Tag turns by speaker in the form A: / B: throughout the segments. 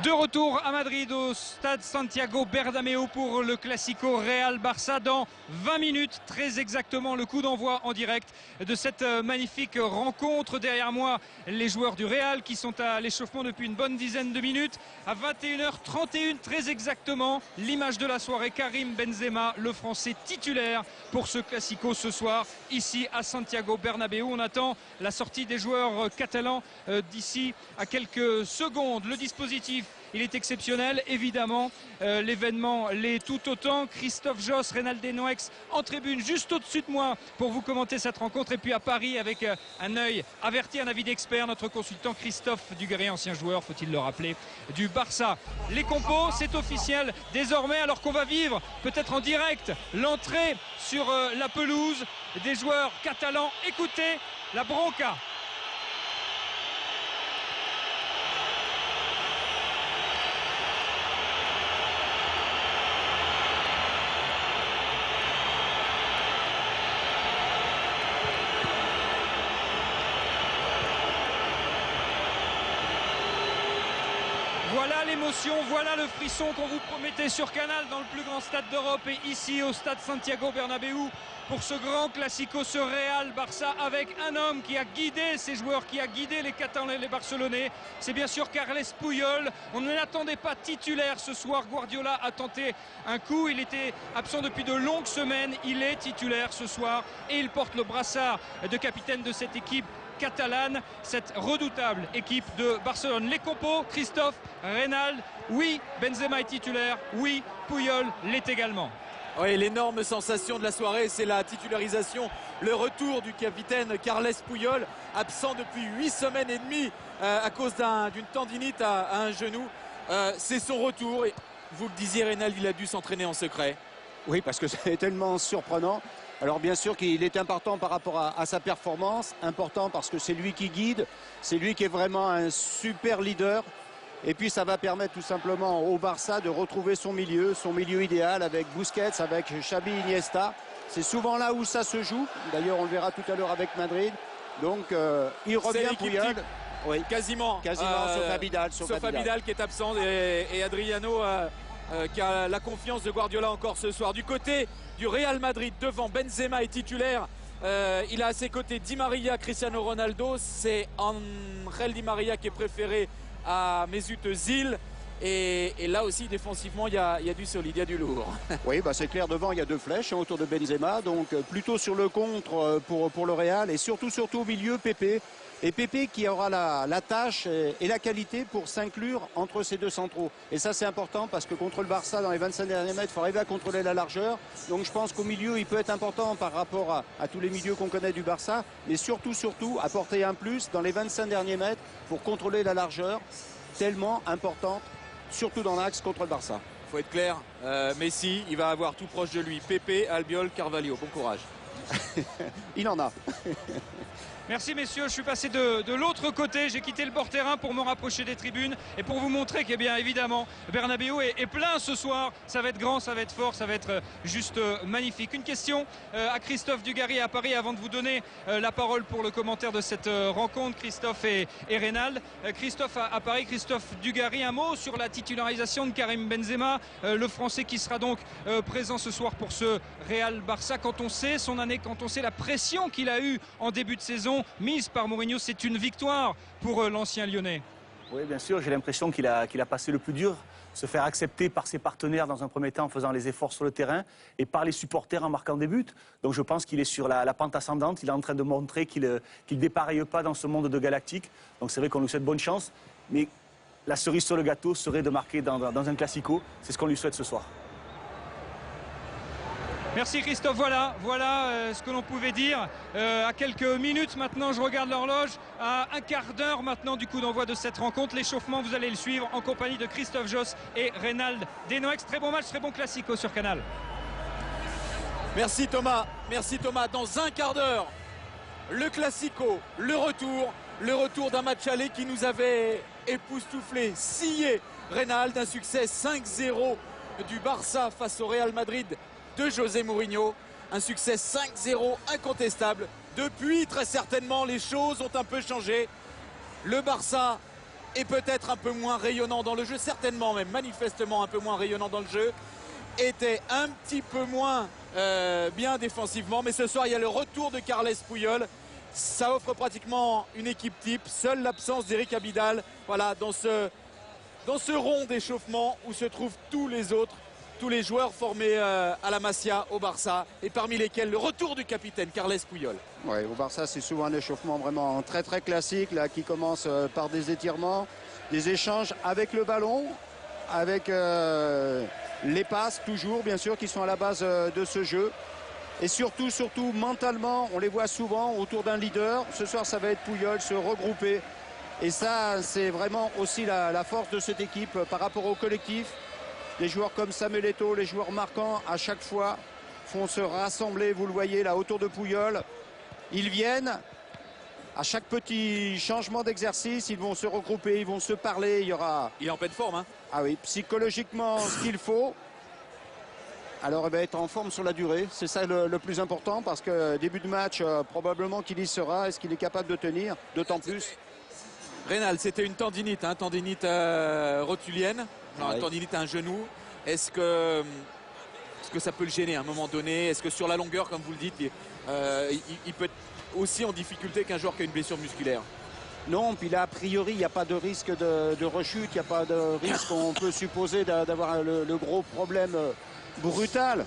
A: De retour à Madrid au stade Santiago Bernabéu pour le Classico Real Barça dans 20 minutes, très exactement le coup d'envoi en direct de cette magnifique rencontre. Derrière moi, les joueurs du Real qui sont à l'échauffement depuis une bonne dizaine de minutes. À 21h31, très exactement, l'image de la soirée, Karim Benzema, le Français titulaire pour ce Classico ce soir, ici à Santiago Bernabéu. On attend la sortie des joueurs catalans d'ici à quelques secondes. Le dispositif, il est exceptionnel, évidemment. L'événement l'est tout autant. Christophe Josse, Reynald Desnoix en tribune juste au-dessus de moi pour vous commenter cette rencontre. Et puis à Paris, avec un œil averti, un avis d'expert, notre consultant Christophe Dugarry, ancien joueur, faut-il le rappeler, du Barça. Les compos, c'est officiel désormais, alors qu'on va vivre peut-être en direct l'entrée sur la pelouse des joueurs catalans. Écoutez la bronca. Voilà l'émotion, voilà le frisson qu'on vous promettait sur Canal dans le plus grand stade d'Europe et ici au stade Santiago Bernabéu pour ce grand Classico, ce Real Barça, avec un homme qui a guidé ses joueurs, qui a guidé les Catalans et les Barcelonais. C'est bien sûr Carles Puyol. On ne l'attendait pas titulaire ce soir. Guardiola a tenté un coup, il était absent depuis de longues semaines. Il est titulaire ce soir et il porte le brassard de capitaine de cette équipe catalane, cette redoutable équipe de Barcelone. Les compos, Christophe, Reynald, oui, Benzema est titulaire, oui, Puyol l'est également.
B: Oui, l'énorme sensation de la soirée, c'est la titularisation, le retour du capitaine Carles Puyol, absent depuis 8 semaines et demie à cause d'une tendinite à un genou. C'est son retour. Vous le disiez, Reynald, il a dû s'entraîner en secret.
C: Oui, parce que c'est tellement surprenant. Alors bien sûr qu'il est important par rapport à sa performance, important parce que c'est lui qui guide, c'est lui qui est vraiment un super leader. Et puis ça va permettre tout simplement au Barça de retrouver son milieu idéal avec Busquets, avec Xavi, Iniesta. C'est souvent là où ça se joue. D'ailleurs on le verra tout à l'heure avec Madrid. Donc il revient Puyol.
B: Oui. Quasiment
C: sauf Abidal.
B: Sauf Abidal qui est absent et Adriano qui a la confiance de Guardiola encore ce soir. Du côté du Real Madrid, devant, Benzema est titulaire. Il a à ses côtés Di Maria, Cristiano Ronaldo. C'est Angel Di Maria qui est préféré à Mesut Özil. Et là aussi, défensivement, il y a du solide, il y a du lourd.
C: Oui, bah c'est clair, devant, il y a deux flèches autour de Benzema. Donc plutôt sur le contre pour le Real. Et surtout au milieu, Pepe. Et Pepe qui aura la tâche et la qualité pour s'inclure entre ces deux centraux. Et ça c'est important parce que contre le Barça, dans les 25 derniers mètres, il faut arriver à contrôler la largeur. Donc je pense qu'au milieu, il peut être important par rapport à tous les milieux qu'on connaît du Barça. Mais surtout, apporter un plus dans les 25 derniers mètres pour contrôler la largeur, tellement importante, surtout dans l'axe contre le Barça.
B: Il faut être clair, Messi, il va avoir tout proche de lui. Pepe, Albiol, Carvalho, bon courage.
C: Il en a.
A: Merci messieurs, je suis passé de l'autre côté, j'ai quitté le bord terrain pour me rapprocher des tribunes et pour vous montrer que bien évidemment Bernabéu est plein ce soir. Ça va être grand, ça va être fort, ça va être juste magnifique. Une question à Christophe Dugarry à Paris avant de vous donner la parole pour le commentaire de cette rencontre, Christophe et Reynald. Christophe à Paris, Christophe Dugarry, un mot sur la titularisation de Karim Benzema, le Français qui sera donc présent ce soir pour ce Real Barça. Quand on sait son année, quand on sait la pression qu'il a eue en début de saison mise par Mourinho, c'est une victoire pour l'ancien Lyonnais.
D: Oui, bien sûr, j'ai l'impression qu'il a passé le plus dur, se faire accepter par ses partenaires dans un premier temps en faisant les efforts sur le terrain et par les supporters en marquant des buts. Donc je pense qu'il est sur la pente ascendante, il est en train de montrer qu'il ne dépareille pas dans ce monde de Galactique. Donc c'est vrai qu'on lui souhaite bonne chance, mais la cerise sur le gâteau serait de marquer dans un Classico. C'est ce qu'on lui souhaite ce soir.
A: Merci Christophe, voilà ce que l'on pouvait dire à quelques minutes maintenant. Je regarde l'horloge, à un quart d'heure maintenant du coup d'envoi de cette rencontre. L'échauffement, vous allez le suivre en compagnie de Christophe Josse et Reynald Desnoix. Très bon match, très bon Classico sur Canal.
B: Merci Thomas. Dans un quart d'heure, le Classico, le retour d'un match aller qui nous avait époustouflé, scié. Reynald, un succès 5-0 du Barça face au Real Madrid de José Mourinho, un succès 5-0 incontestable. Depuis, très certainement, les choses ont un peu changé. Le Barça et peut-être un peu moins rayonnant dans le jeu, certainement même manifestement un peu moins rayonnant dans le jeu, était un petit peu moins bien défensivement. Mais ce soir, il y a le retour de Carles Puyol. Ça offre pratiquement une équipe type. Seule l'absence d'Eric Abidal, voilà, dans ce rond d'échauffement où se trouvent tous les autres, tous les joueurs formés à la Masia, au Barça, et parmi lesquels le retour du capitaine Carles Puyol.
C: Ouais, au Barça, c'est souvent un échauffement vraiment très très classique là, qui commence par des étirements, des échanges avec le ballon, avec les passes toujours, bien sûr, qui sont à la base de ce jeu. Et surtout, mentalement, on les voit souvent autour d'un leader. Ce soir, ça va être Puyol, se regrouper. Et ça, c'est vraiment aussi la force de cette équipe par rapport au collectif. Les joueurs comme Samuel Eto'o, les joueurs marquants, à chaque fois, font se rassembler, vous le voyez, là, autour de Puyol. Ils viennent, à chaque petit changement d'exercice, ils vont se regrouper, ils vont se parler.
B: Il est en pleine forme, hein.
C: Ah oui, psychologiquement, ce qu'il faut. Alors, il va être en forme sur la durée. C'est ça le plus important, parce que début de match, probablement qu'il y sera. Est-ce qu'il est capable de tenir? D'autant plus.
B: Reynal, c'était une tendinite, hein, tendinite rotulienne, genre une tendinite à un genou. Est-ce que ça peut le gêner à un moment donné? Est-ce que sur la longueur, comme vous le dites, il peut être aussi en difficulté qu'un joueur qui a une blessure musculaire?
C: Non, puis là, a priori, il n'y a pas de risque de rechute, il n'y a pas de risque, on peut supposer, d'avoir le gros problème brutal.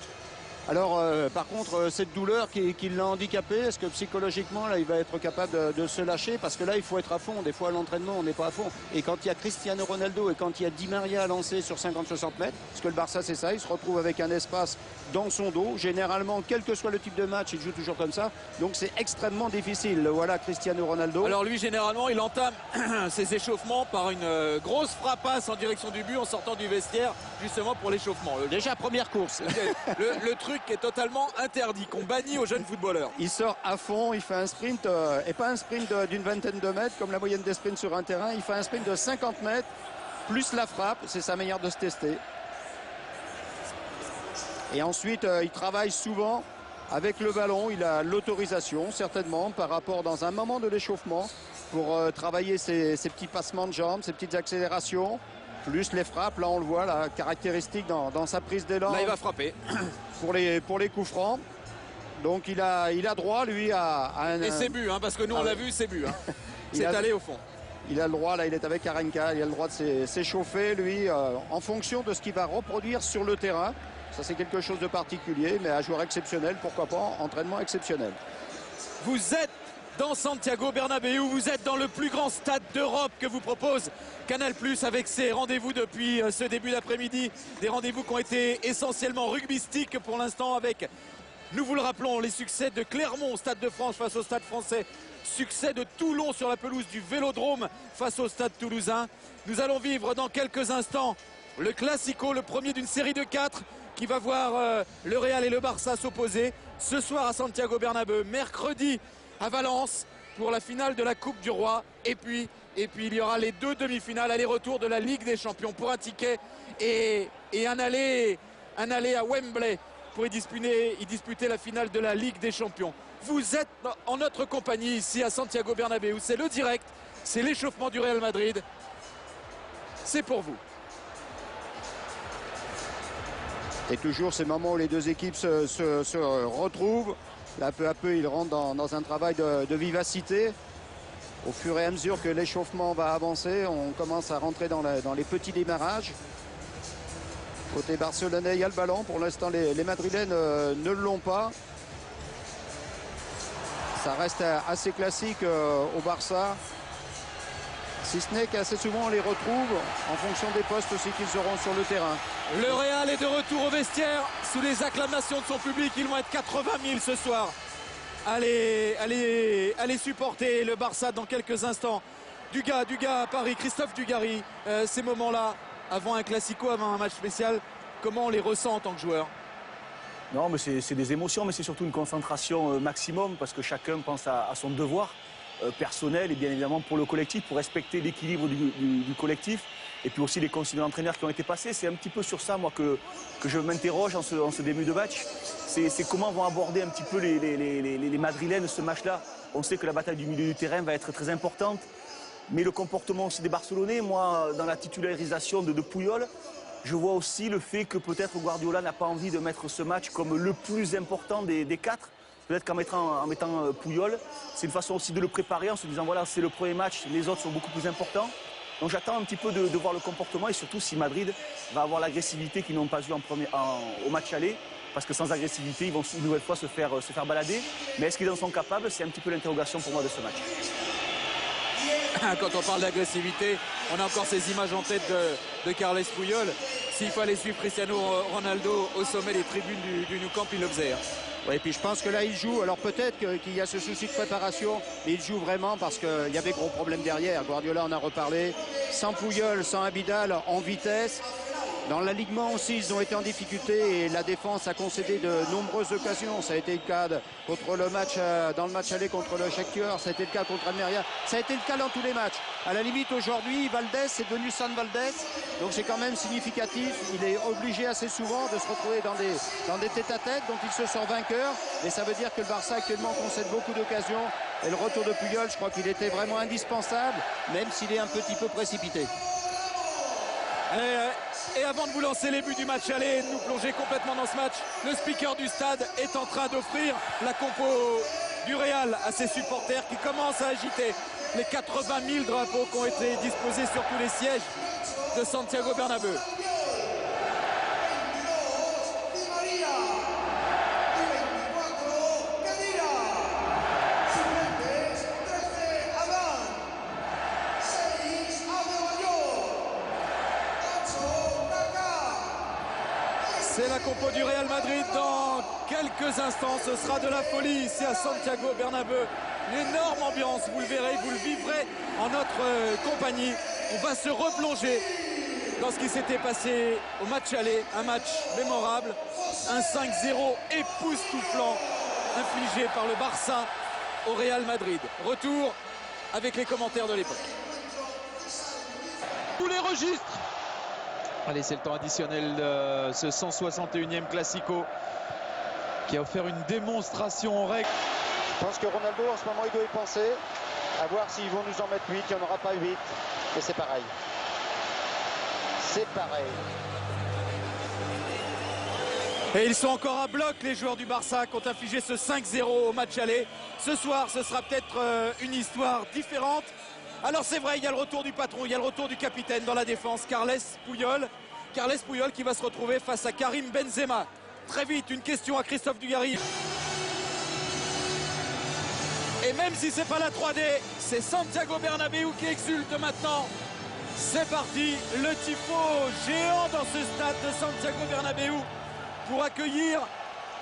C: Alors, par contre, cette douleur qui l'a handicapé, est-ce que psychologiquement, là, il va être capable de se lâcher? Parce que là, il faut être à fond. Des fois, à l'entraînement, on n'est pas à fond. Et quand il y a Cristiano Ronaldo et quand il y a Di Maria à lancer sur 50-60 mètres, parce que le Barça, c'est ça, il se retrouve avec un espace dans son dos. Généralement, quel que soit le type de match, il joue toujours comme ça. Donc, c'est extrêmement difficile. Voilà Cristiano Ronaldo.
B: Alors lui, généralement, il entame ses échauffements par une grosse frappasse en direction du but en sortant du vestiaire, justement pour l'échauffement.
C: Déjà, première course.
B: Le truc est totalement interdit, qu'on bannit aux jeunes footballeurs.
C: Il sort à fond, il fait un sprint, et pas un sprint d'une vingtaine de mètres, comme la moyenne des sprints sur un terrain. Il fait un sprint de 50 mètres, plus la frappe. C'est sa manière de se tester. Et ensuite, il travaille souvent avec le ballon. Il a l'autorisation, certainement, par rapport dans un moment de l'échauffement, pour travailler ses petits passements de jambes, ses petites accélérations, plus les frappes. Là, on le voit, la caractéristique dans sa prise d'élan.
B: Là, il va frapper.
C: Pour les coups francs. Donc, il a droit, lui, à un...
B: Et c'est but, hein, parce que nous, on l'a vu, c'est but. Hein. C'est allé au fond.
C: Il a le droit, là, il est avec Arenka. Il a le droit de s'échauffer, lui, en fonction de ce qu'il va reproduire sur le terrain. Ça, c'est quelque chose de particulier, mais un joueur exceptionnel, pourquoi pas, entraînement exceptionnel.
B: Vous êtes dans Santiago Bernabéu, vous êtes dans le plus grand stade d'Europe que vous propose Canal+, avec ses rendez-vous depuis ce début d'après-midi. Des rendez-vous qui ont été essentiellement rugbystiques pour l'instant, avec, nous vous le rappelons, les succès de Clermont au Stade de France face au Stade français. Succès de Toulon sur la pelouse du Vélodrome face au Stade toulousain. Nous allons vivre dans quelques instants le Classico, le premier d'une série de 4 qui va voir le Real et le Barça s'opposer ce soir à Santiago Bernabéu, mercredi à Valence pour la finale de la Coupe du Roi, et puis il y aura les 2 demi-finales aller-retour de la Ligue des Champions pour un ticket et un aller à Wembley pour y disputer la finale de la Ligue des Champions. Vous êtes en notre compagnie ici à Santiago Bernabéu, c'est le direct, c'est l'échauffement du Real Madrid, c'est pour vous.
C: Et toujours ces moments où les deux équipes se retrouvent. Là, peu à peu, ils rentrent dans un travail de vivacité. Au fur et à mesure que l'échauffement va avancer, on commence à rentrer dans les petits démarrages. Côté barcelonais, il y a le ballon. Pour l'instant, les Madrilènes ne l'ont pas. Ça reste assez classique au Barça. Si ce n'est qu'assez souvent on les retrouve en fonction des postes aussi qu'ils auront sur le terrain.
B: Le Real est de retour au vestiaire sous les acclamations de son public. Ils vont être 80 000 ce soir. Allez supporter le Barça dans quelques instants. Dugas à Paris, Christophe Dugarry. Ces moments-là, avant un Classico, avant un match spécial, comment on les ressent en tant que joueur?
D: Non, mais c'est des émotions, mais c'est surtout une concentration maximum, parce que chacun pense à son devoir personnel et bien évidemment pour le collectif, pour respecter l'équilibre du collectif, et puis aussi les consignes de l'entraîneur qui ont été passées. C'est un petit peu sur ça, moi, que je m'interroge en ce début de match. C'est comment vont aborder un petit peu les Madrilènes ce match-là. On sait que la bataille du milieu du terrain va être très importante. mais le comportement aussi des Barcelonais. Moi, dans la titularisation de Puyol, je vois aussi le fait que peut-être Guardiola n'a pas envie de mettre ce match comme le plus important des 4. Peut-être qu'en mettant Puyol, c'est une façon aussi de le préparer en se disant voilà, c'est le premier match, les autres sont beaucoup plus importants. Donc j'attends un petit peu de voir le comportement et surtout si Madrid va avoir l'agressivité qu'ils n'ont pas eu au match aller. Parce que sans agressivité, ils vont une nouvelle fois se faire balader. Mais est-ce qu'ils en sont capables? C'est un petit peu l'interrogation pour moi de ce match.
B: Quand on parle d'agressivité, on a encore ces images en tête de Carles Puyol. S'il fallait suivre Cristiano Ronaldo au sommet des tribunes du Nou Camp, il le faisait.
C: Oui, et puis je pense que là il joue, alors peut-être qu'il y a ce souci de préparation, mais il joue vraiment parce qu'il y avait gros problèmes derrière. Guardiola en a reparlé, sans Puyol, sans Abidal en vitesse. Dans l'alignement aussi, ils ont été en difficulté et la défense a concédé de nombreuses occasions. Ça a été le cas dans le match aller contre le Shakhtar, ça a été le cas contre Almeria, ça a été le cas dans tous les matchs. À la limite, aujourd'hui, Valdés est devenu San Valdés, donc c'est quand même significatif. Il est obligé assez souvent de se retrouver dans des tête-à-tête, donc il se sent vainqueur. Mais ça veut dire que le Barça actuellement concède beaucoup d'occasions. Et le retour de Puyol, je crois qu'il était vraiment indispensable, même s'il est un petit peu précipité.
B: Et avant de vous lancer les buts du match aller et de nous plonger complètement dans ce match, le speaker du stade est en train d'offrir la compo du Real à ses supporters qui commencent à agiter les 80 000 drapeaux qui ont été disposés sur tous les sièges de Santiago Bernabéu. C'est la compo du Real Madrid dans quelques instants. Ce sera de la folie ici à Santiago Bernabéu. Une énorme ambiance, vous le verrez, vous le vivrez en notre compagnie. On va se replonger dans ce qui s'était passé au match aller. Un match mémorable, un 5-0 époustouflant infligé par le Barça au Real Madrid. Retour avec les commentaires de l'époque.
E: Tous les registres. Allez, c'est le temps additionnel de ce 161e Classico qui a offert une démonstration en règle.
C: Je pense que Ronaldo en ce moment il doit y penser, à voir s'ils vont nous en mettre 8, il n'y en aura pas 8, mais c'est pareil. C'est pareil.
B: Et ils sont encore à bloc, les joueurs du Barça, qui ont infligé ce 5-0 au match aller. Ce soir, ce sera peut-être une histoire différente. Alors c'est vrai, il y a le retour du patron, il y a le retour du capitaine dans la défense, Carles Puyol. Carles Puyol qui va se retrouver face à Karim Benzema. Très vite, une question à Christophe Dugarry. Et même si c'est pas la 3D, c'est Santiago Bernabéu qui exulte maintenant. C'est parti, le tifo géant dans ce stade de Santiago Bernabéu pour accueillir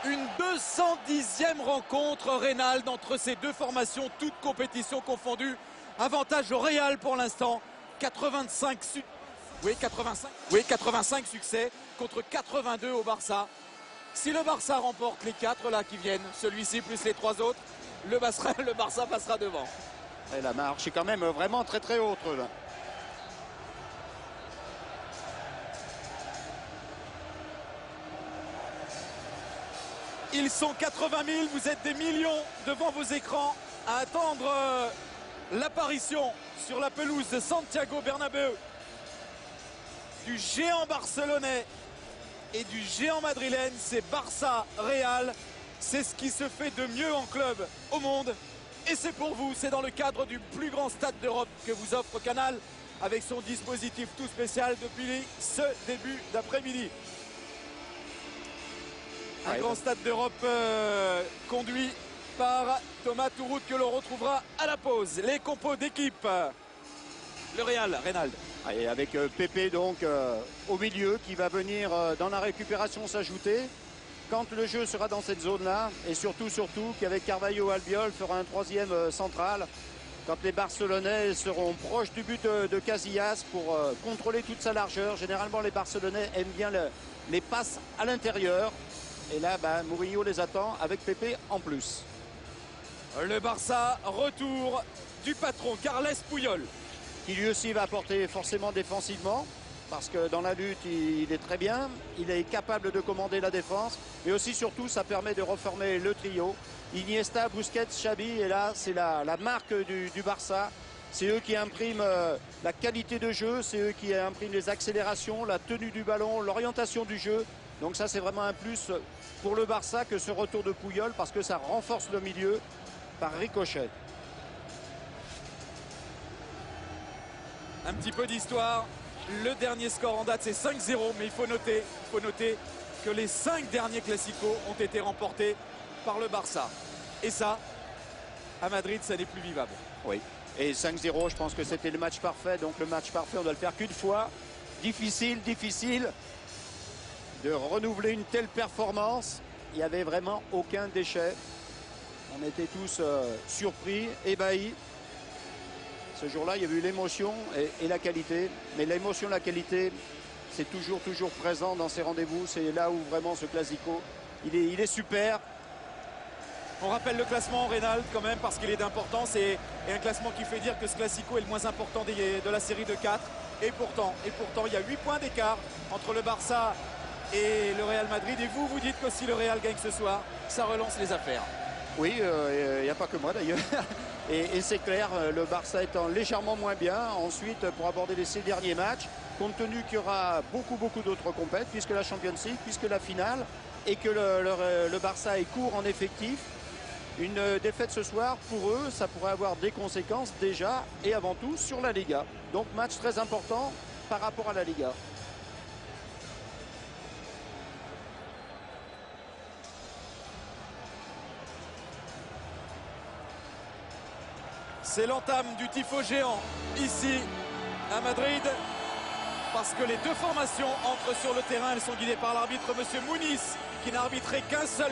B: une 210e rencontre rénale entre ces deux formations, toutes compétitions confondues. Avantage au Real pour l'instant, 85 succès contre 82 au Barça. Si le Barça remporte les 4 là qui viennent, celui-ci plus les 3 autres, le Barça passera devant.
C: Et la marche est quand même vraiment très très haute là.
B: Ils sont 80 000, vous êtes des millions devant vos écrans à attendre l'apparition sur la pelouse de Santiago Bernabéu du géant barcelonais et du géant madrilène. C'est Barça-Real, c'est ce qui se fait de mieux en club au monde et c'est pour vous, c'est dans le cadre du plus grand stade d'Europe que vous offre Canal avec son dispositif tout spécial depuis ce début d'après-midi. Un grand stade d'Europe conduit par Thomas Touroud que l'on retrouvera à la pause. Les compos d'équipe. Le Real, Reynald.
C: Et avec Pepe donc au milieu qui va venir dans la récupération s'ajouter quand le jeu sera dans cette zone-là. Et surtout qu'avec Carvalho Albiol fera un troisième central quand les Barcelonais seront proches du but de Casillas pour contrôler toute sa largeur. Généralement les Barcelonais aiment bien les passes à l'intérieur. Et là, Mourinho les attend avec Pepe en plus.
B: Le Barça, retour du patron Carles Puyol.
C: Qui lui aussi va apporter forcément défensivement. Parce que dans la lutte, il est très bien. Il est capable de commander la défense. Mais aussi, surtout, ça permet de reformer le trio. Iniesta, Busquets, Xavi. Et là, c'est la marque du Barça. C'est eux qui impriment la qualité de jeu, c'est eux qui impriment les accélérations, la tenue du ballon, l'orientation du jeu. Donc ça, c'est vraiment un plus pour le Barça que ce retour de Puyol, parce que ça renforce le milieu par ricochet.
B: Un petit peu d'histoire. Le dernier score en date, c'est 5-0, mais il faut noter que les 5 derniers Clasico ont été remportés par le Barça. Et ça, à Madrid, ça n'est plus vivable.
C: Oui. Et 5-0, je pense que c'était le match parfait. Donc le match parfait, on doit le faire qu'une fois. Difficile de renouveler une telle performance. Il n'y avait vraiment aucun déchet. On était tous surpris, ébahis. Ce jour-là, il y a eu l'émotion et la qualité. Mais l'émotion, la qualité, c'est toujours présent dans ces rendez-vous. C'est là où vraiment ce Clasico, il est super.
B: On rappelle le classement, Reynald, quand même, parce qu'il est d'importance. Et un classement qui fait dire que ce Clasico est le moins important de la série de 4. Et pourtant, il y a 8 points d'écart entre le Barça et le Real Madrid. Et vous dites que si le Real gagne ce soir, ça relance les affaires.
C: Oui, il n'y a pas que moi d'ailleurs. Et c'est clair, le Barça étant légèrement moins bien. Ensuite, pour aborder les 6 derniers matchs, compte tenu qu'il y aura beaucoup d'autres compètes, puisque la Champions League, puisque la finale, et que le Barça est court en effectif, une défaite ce soir, pour eux, ça pourrait avoir des conséquences déjà et avant tout sur la Liga. Donc match très important par rapport à la Liga.
B: C'est l'entame du tifo géant ici à Madrid, parce que les deux formations entrent sur le terrain. Elles sont guidées par l'arbitre Monsieur Muniz, qui n'a arbitré qu'un seul.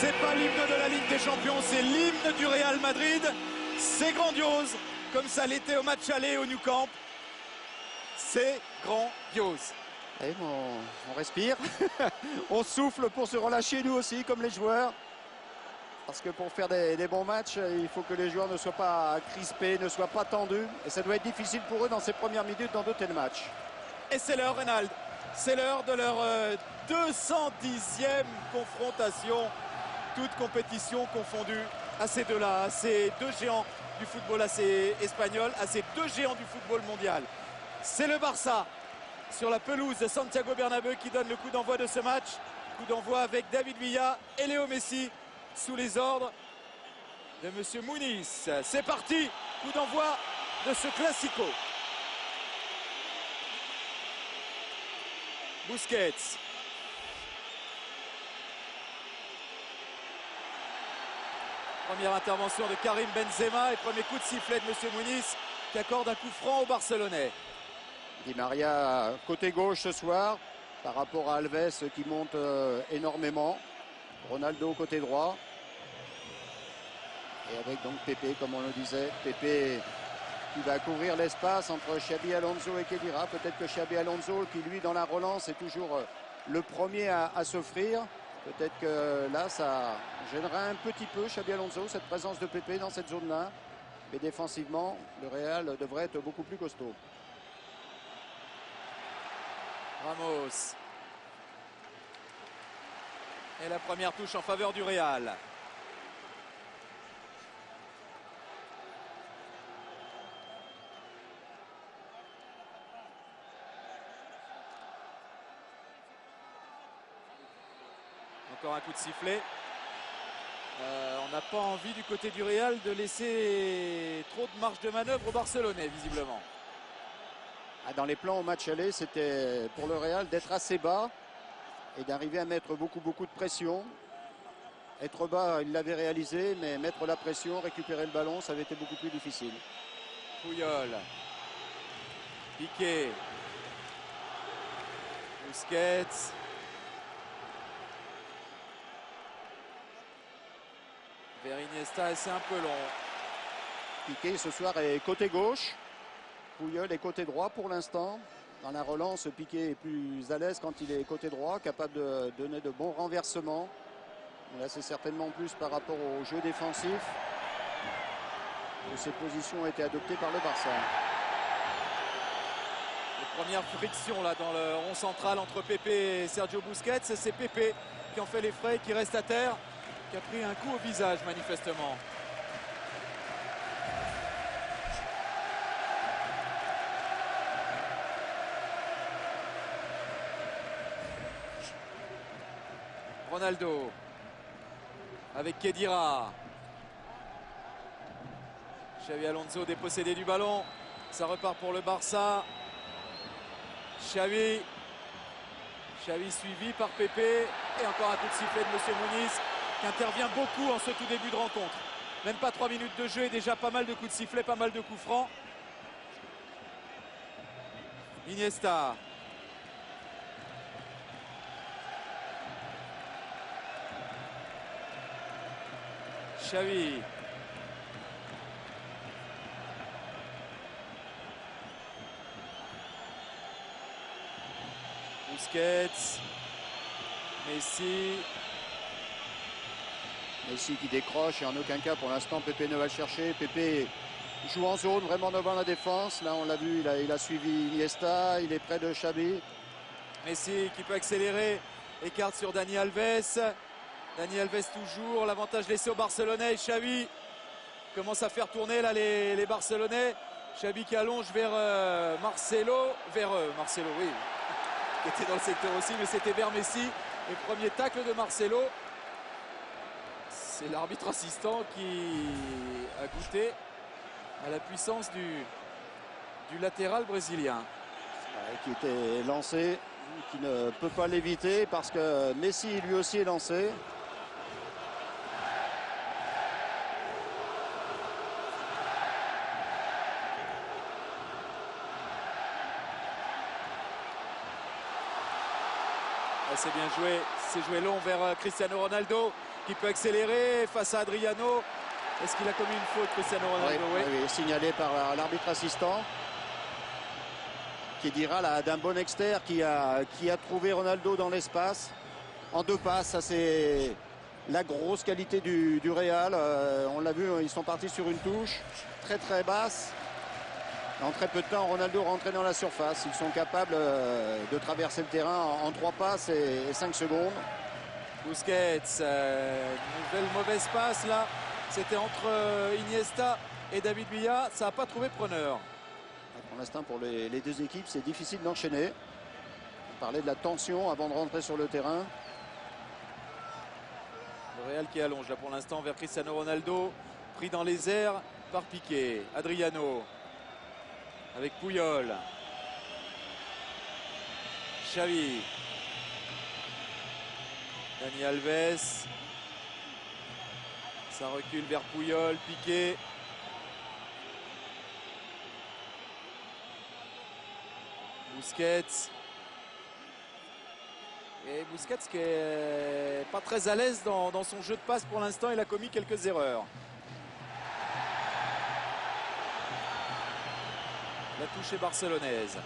B: C'est pas l'hymne de la Ligue des Champions, c'est l'hymne du Real Madrid. C'est grandiose, comme ça l'était au match aller au Nou Camp. C'est grandiose.
C: Et on respire, on souffle pour se relâcher nous aussi, comme les joueurs. Parce que pour faire des bons matchs, il faut que les joueurs ne soient pas crispés, ne soient pas tendus. Et ça doit être difficile pour eux dans ces premières minutes dans de tels matchs.
B: Et c'est l'heure, Reynald. C'est l'heure de leur 210e confrontation. Toute compétition confondue, à ces deux-là, à ces deux géants du football espagnol, à ces deux géants du football mondial. C'est le Barça sur la pelouse de Santiago Bernabéu qui donne le coup d'envoi de ce match. Coup d'envoi avec David Villa et Léo Messi sous les ordres de Monsieur Muniz. C'est parti, coup d'envoi de ce Clasico. Busquets. Première intervention de Karim Benzema et premier coup de sifflet de Monsieur Muniz qui accorde un coup franc au Barcelonais.
C: Di Maria côté gauche ce soir par rapport à Alves qui monte énormément. Ronaldo côté droit. Et avec donc Pepe, comme on le disait. Pepe qui va couvrir l'espace entre Xabi Alonso et Khedira. Peut-être que Xabi Alonso, qui lui dans la relance est toujours le premier à s'offrir. Peut-être que là, ça gênera un petit peu Xabi Alonso, cette présence de Pepe dans cette zone-là. Mais défensivement, le Real devrait être beaucoup plus costaud.
B: Ramos. Et la première touche en faveur du Real. Encore un coup de sifflet. On n'a pas envie du côté du Real de laisser trop de marge de manœuvre aux Barcelonais, visiblement.
C: Dans les plans au match aller, c'était pour le Real d'être assez bas et d'arriver à mettre beaucoup de pression. Être bas, il l'avait réalisé, mais mettre la pression, récupérer le ballon, ça avait été beaucoup plus difficile.
B: Puyol. Piqué. Busquets. Vers Iniesta et c'est un peu long.
C: Piqué ce soir est côté gauche. Puyol est côté droit pour l'instant. Dans la relance, Piqué est plus à l'aise quand il est côté droit, capable de donner de bons renversements. Là, c'est certainement plus par rapport au jeu défensif que ces positions ont été adoptées par le Barça.
B: Les premières frictions là dans le rond central entre Pepe et Sergio Busquets. C'est Pepe qui en fait les frais, qui reste à terre, qui a pris un coup au visage manifestement. Ronaldo avec Khedira. Xavi Alonso dépossédé du ballon. Ça repart pour le Barça. Xavi suivi par Pepe. Et encore un coup de sifflet de Monsieur Muniz qui intervient beaucoup en ce tout début de rencontre. Même pas 3 minutes de jeu et déjà pas mal de coups de sifflet, pas mal de coups francs. Iniesta. Xavi. Busquets. Messi.
C: Messi qui décroche et en aucun cas pour l'instant Pepe ne va le chercher. Pepe joue en zone vraiment devant la défense. Là on l'a vu, il a suivi Iniesta, il est près de Xavi.
B: Messi qui peut accélérer, écarte sur Dani Alves. Dani Alves toujours, l'avantage laissé aux Barcelonais. Xavi commence à faire tourner là les Barcelonais. Xavi qui allonge vers Marcelo, Marcelo, oui, qui était dans le secteur aussi, mais c'était vers Messi. Le premier tacle de Marcelo. C'est l'arbitre assistant qui a goûté à la puissance du latéral brésilien.
C: Qui était lancé, qui ne peut pas l'éviter parce que Messi lui aussi est lancé.
B: C'est bien joué, c'est joué long vers Cristiano Ronaldo qui peut accélérer face à Adriano. Est-ce qu'il a commis une faute, Cristiano Ronaldo?
C: Oui, signalé par l'arbitre assistant. Khedira là d'un bon externe qui a trouvé Ronaldo dans l'espace en 2 passes. Ça c'est la grosse qualité du Real. On l'a vu, ils sont partis sur une touche très basse. En très peu de temps, Ronaldo rentrait dans la surface. Ils sont capables de traverser le terrain en 3 passes et 5 secondes.
B: Busquets, nouvelle mauvaise passe là. C'était entre Iniesta et David Villa. Ça n'a pas trouvé preneur.
C: Pour l'instant, pour les 2 équipes, c'est difficile d'enchaîner. On parlait de la tension avant de rentrer sur le terrain.
B: Le Real qui allonge là pour l'instant vers Cristiano Ronaldo. Pris dans les airs par Piqué. Adriano. Avec Puyol. Xavi. Dani Alves. Ça recule vers Puyol. Piqué. Busquets. Et Busquets qui est pas très à l'aise dans son jeu de passe pour l'instant. Il a commis quelques erreurs. La touche est barcelonaise.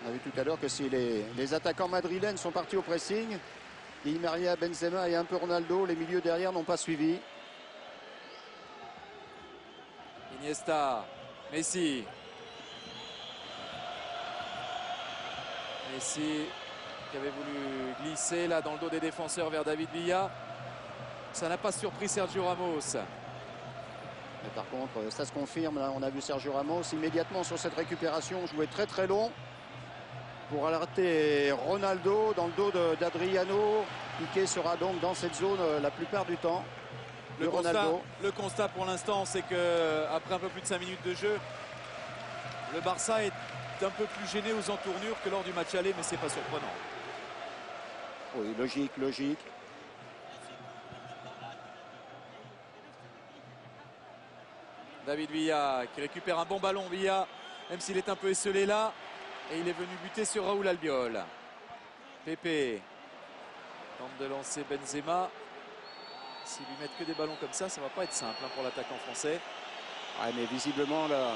C: On a vu tout à l'heure que si les attaquants madrilènes sont partis au pressing, Di Maria, Benzema et un peu Ronaldo, les milieux derrière n'ont pas suivi.
B: Iniesta, Messi. Messi qui avait voulu glisser là dans le dos des défenseurs vers David Villa. Ça n'a pas surpris Sergio Ramos.
C: Mais par contre, ça se confirme. Là, on a vu Sergio Ramos immédiatement sur cette récupération jouer très long. pour alerter Ronaldo dans le dos d'Adriano. Piqué sera donc dans cette zone la plupart du temps.
B: Le constat pour l'instant, c'est qu'après un peu plus de 5 minutes de jeu, le Barça est un peu plus gêné aux entournures que lors du match aller, mais c'est pas surprenant.
C: Oui, logique, logique.
B: David Villa qui récupère un bon ballon. Villa, même s'il est un peu esselé là, et il est venu buter sur Raúl Albiol. Pepe tente de lancer Benzema. S'ils lui mettent que des ballons comme ça va pas être simple pour l'attaquant français.
C: Ouais, mais visiblement, là,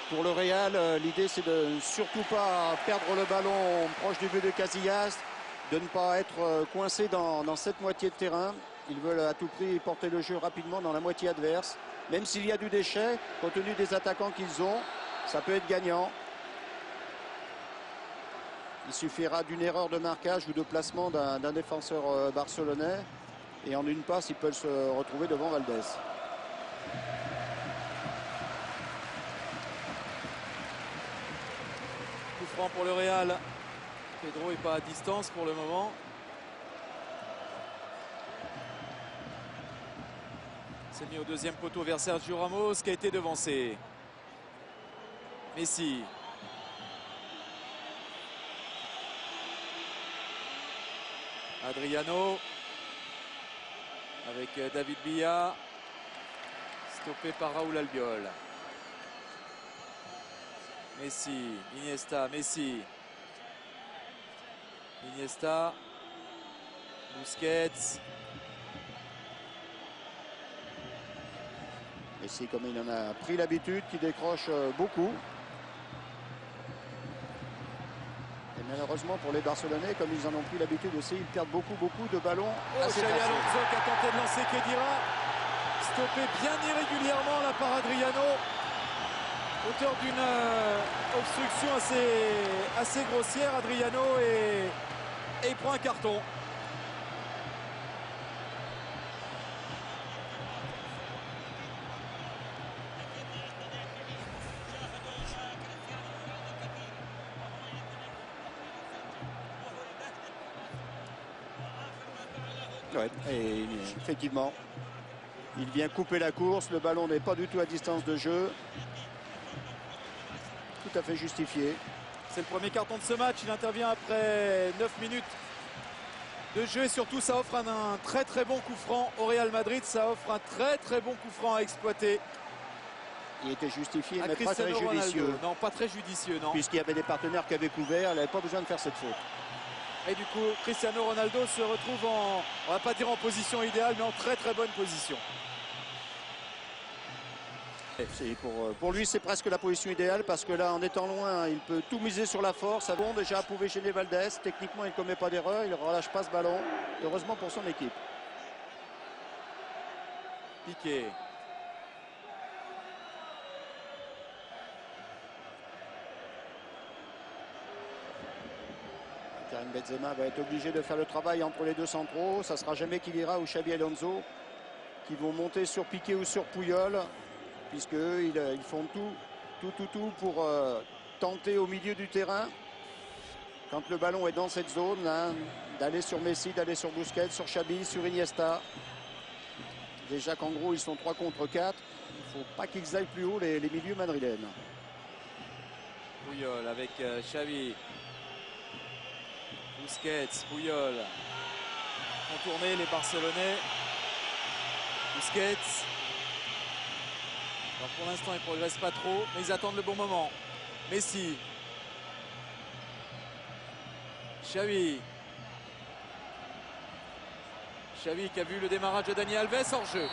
C: pour le Real, l'idée c'est de surtout pas perdre le ballon proche du but de Casillas, de ne pas être coincé dans cette moitié de terrain. Ils veulent à tout prix porter le jeu rapidement dans la moitié adverse. Même s'il y a du déchet, compte tenu des attaquants qu'ils ont, ça peut être gagnant. Il suffira d'une erreur de marquage ou de placement d'un défenseur barcelonais. Et en une passe, ils peuvent se retrouver devant Valdés.
B: Coup franc pour le Real. Pedro n'est pas à distance pour le moment. C'est mis au deuxième poteau vers Sergio Ramos qui a été devancé. Messi. Adriano. Avec David Villa. Stoppé par Raúl Albiol. Messi. Iniesta. Messi. Iniesta. Busquets.
C: Messi, comme il en a pris l'habitude, qui décroche beaucoup. Et malheureusement pour les Barcelonais, comme ils en ont pris l'habitude aussi, ils perdent beaucoup de ballons.
B: Xabi Alonso qui a tenté de lancer Khedira. Stoppé bien irrégulièrement là par Adriano. Auteur d'une obstruction assez grossière, Adriano, et il prend un carton.
C: Ouais, et effectivement, il vient couper la course. Le ballon n'est pas du tout à distance de jeu. Tout à fait justifié.
B: C'est le premier carton de ce match. Il intervient après 9 minutes de jeu. Et surtout, ça offre un très bon coup franc au Real Madrid. Ça offre un très bon coup franc à exploiter.
C: Il était justifié,
B: À
C: mais pas très
B: Cristiano
C: judicieux.
B: Ronaldo. Non, pas très judicieux, non.
C: Puisqu'il y avait des partenaires qui avaient couvert, il n'avait pas besoin de faire cette faute.
B: Et du coup, Cristiano Ronaldo se retrouve on va pas dire en position idéale, mais en très bonne position.
C: Pour lui, c'est presque la position idéale parce que là, en étant loin, il peut tout miser sur la force. Bon, déjà, pouvait gêner Valdés. Techniquement, il ne commet pas d'erreur. Il ne relâche pas ce ballon. Heureusement pour son équipe.
B: Piqué.
C: Karim Benzema va être obligé de faire le travail entre les deux centraux. Ça ne sera jamais Khedira ou Xabi Alonso qui vont monter sur Piqué ou sur Puyol, puisque ils font tout pour tenter au milieu du terrain, quand le ballon est dans cette zone, hein, d'aller sur Messi, d'aller sur Busquets, sur Xabi, sur Iniesta. Déjà qu'en gros, ils sont 3 contre 4. Il ne faut pas qu'ils aillent plus haut, les milieux madrilènes.
B: Puyol avec Xavi. Busquets, Puyol. Contourner les Barcelonais. Busquets. Alors pour l'instant, ils ne progressent pas trop, mais ils attendent le bon moment. Messi. Xavi. Xavi qui a vu le démarrage de Dani Alves hors jeu.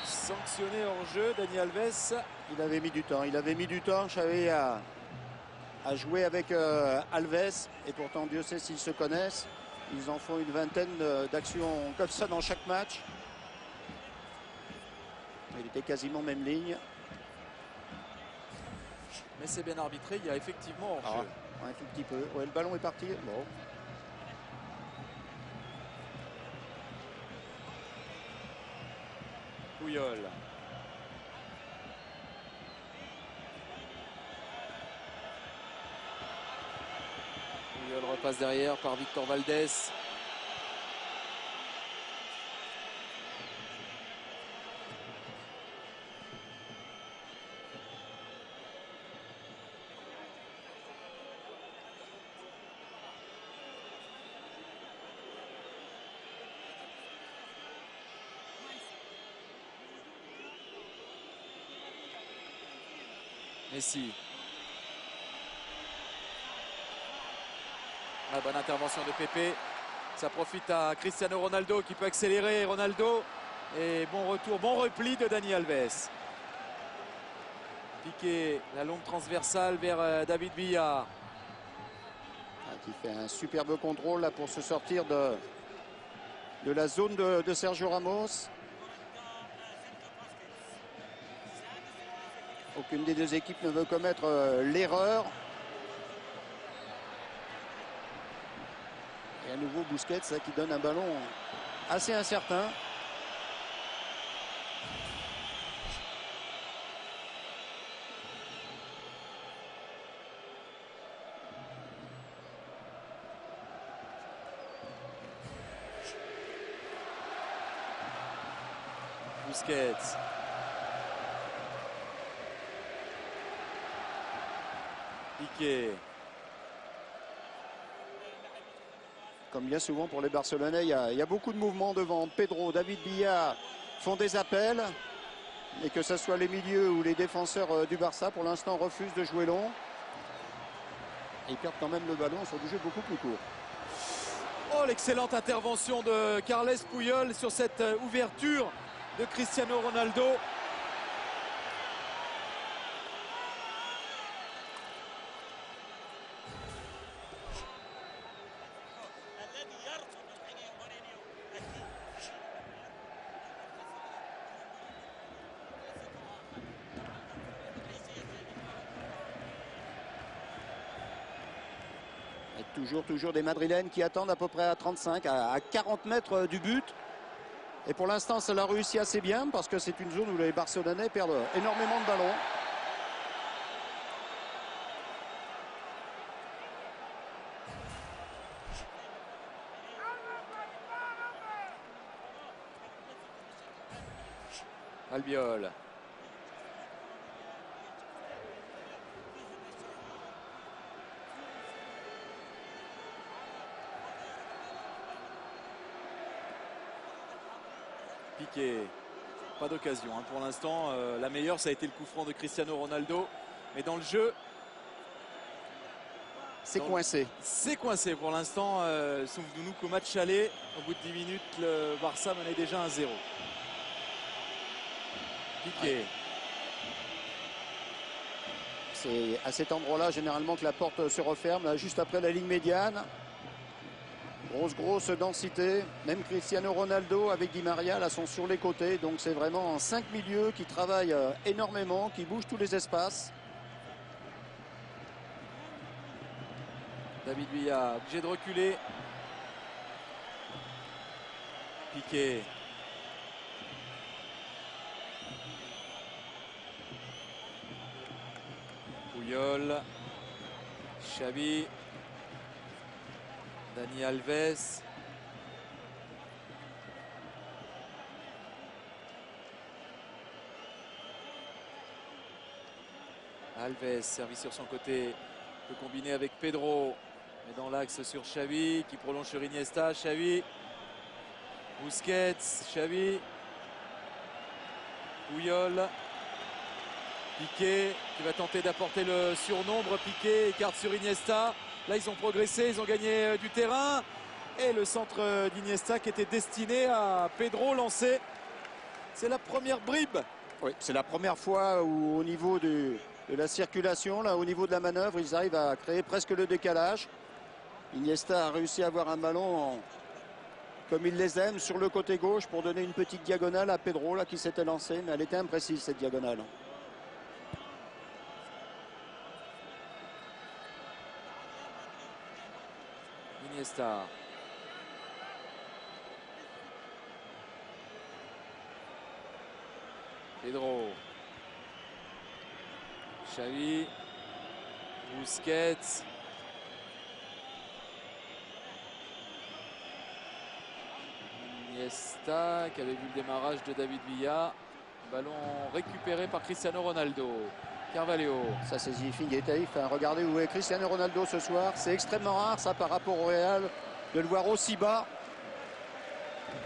B: Sanctionné hors jeu, Dani Alves.
C: Il avait mis du temps. Il avait mis du temps, Xavi, à jouer avec Alves. Et pourtant, Dieu sait s'ils se connaissent. Ils en font une vingtaine d'actions comme ça dans chaque match. Il était quasiment même ligne.
B: Mais c'est bien arbitré, il y a effectivement hors jeu.
C: Un tout petit peu. Ouais, le ballon est parti. Bon.
B: Puyol. Puyol repasse derrière par Victor Valdés. Messi. La bonne intervention de Pepe. Ça profite à Cristiano Ronaldo qui peut accélérer. Ronaldo. Et bon retour, bon repli de Dani Alves. Piqué, la longue transversale vers David Villa.
C: Qui fait un superbe contrôle là, pour se sortir de la zone de Sergio Ramos. Aucune des deux équipes ne veut commettre l'erreur. Et à nouveau Busquets qui donne un ballon assez incertain.
B: Busquets. Piqué.
C: Comme bien souvent pour les Barcelonais, il y a beaucoup de mouvements devant. Pedro, David Villa font des appels. Et que ce soit les milieux ou les défenseurs du Barça, pour l'instant, refusent de jouer long. Et ils perdent quand même le ballon sur du jeu beaucoup plus court.
B: Oh, l'excellente intervention de Carles Puyol sur cette ouverture de Cristiano Ronaldo.
C: Toujours des Madrilènes qui attendent à peu près à 35, à 40 mètres du but. Et pour l'instant, ça l'a réussi assez bien parce que c'est une zone où les Barcelonais perdent énormément de ballons.
B: Albiol. Piqué. Pas d'occasion hein. Pour l'instant, la meilleure, ça a été le coup franc de Cristiano Ronaldo. Mais dans le jeu,
C: c'est coincé.
B: C'est coincé pour l'instant. Souvenons-nous qu'au match aller, au bout de 10 minutes, le Barça menait déjà 1-0. Piqué. Ouais.
C: C'est à cet endroit-là, généralement, que la porte se referme, là, juste après la ligne médiane. Grosse densité. Même Cristiano Ronaldo avec Di Maria là sont sur les côtés. Donc c'est vraiment 5 milieux qui travaillent énormément, qui bougent tous les espaces.
B: David Villa obligé de reculer. Piqué. Puyol. Xavi. Dani Alves. Alves, servi sur son côté, peut combiner avec Pedro. Mais dans l'axe sur Xavi, qui prolonge sur Iniesta. Xavi. Busquets. Xavi. Puyol. Piqué, qui va tenter d'apporter le surnombre. Piqué écarte sur Iniesta. Là, ils ont progressé, ils ont gagné du terrain. Et le centre d'Iniesta qui était destiné à Pedro lancé. C'est la première bribe.
C: Oui, c'est la première fois où au niveau de la circulation, là, au niveau de la manœuvre, ils arrivent à créer presque le décalage. Iniesta a réussi à avoir un ballon comme il les aime sur le côté gauche pour donner une petite diagonale à Pedro là, qui s'était lancé. Mais elle était imprécise cette diagonale.
B: Iniesta. Pedro. Xavi. Busquets. Iniesta qui avait vu le démarrage de David Villa. Ballon récupéré par Cristiano Ronaldo. Carvalho.
C: Ça c'est significatif. Hein. Regardez où est Cristiano Ronaldo ce soir. C'est extrêmement rare ça par rapport au Real de le voir aussi bas.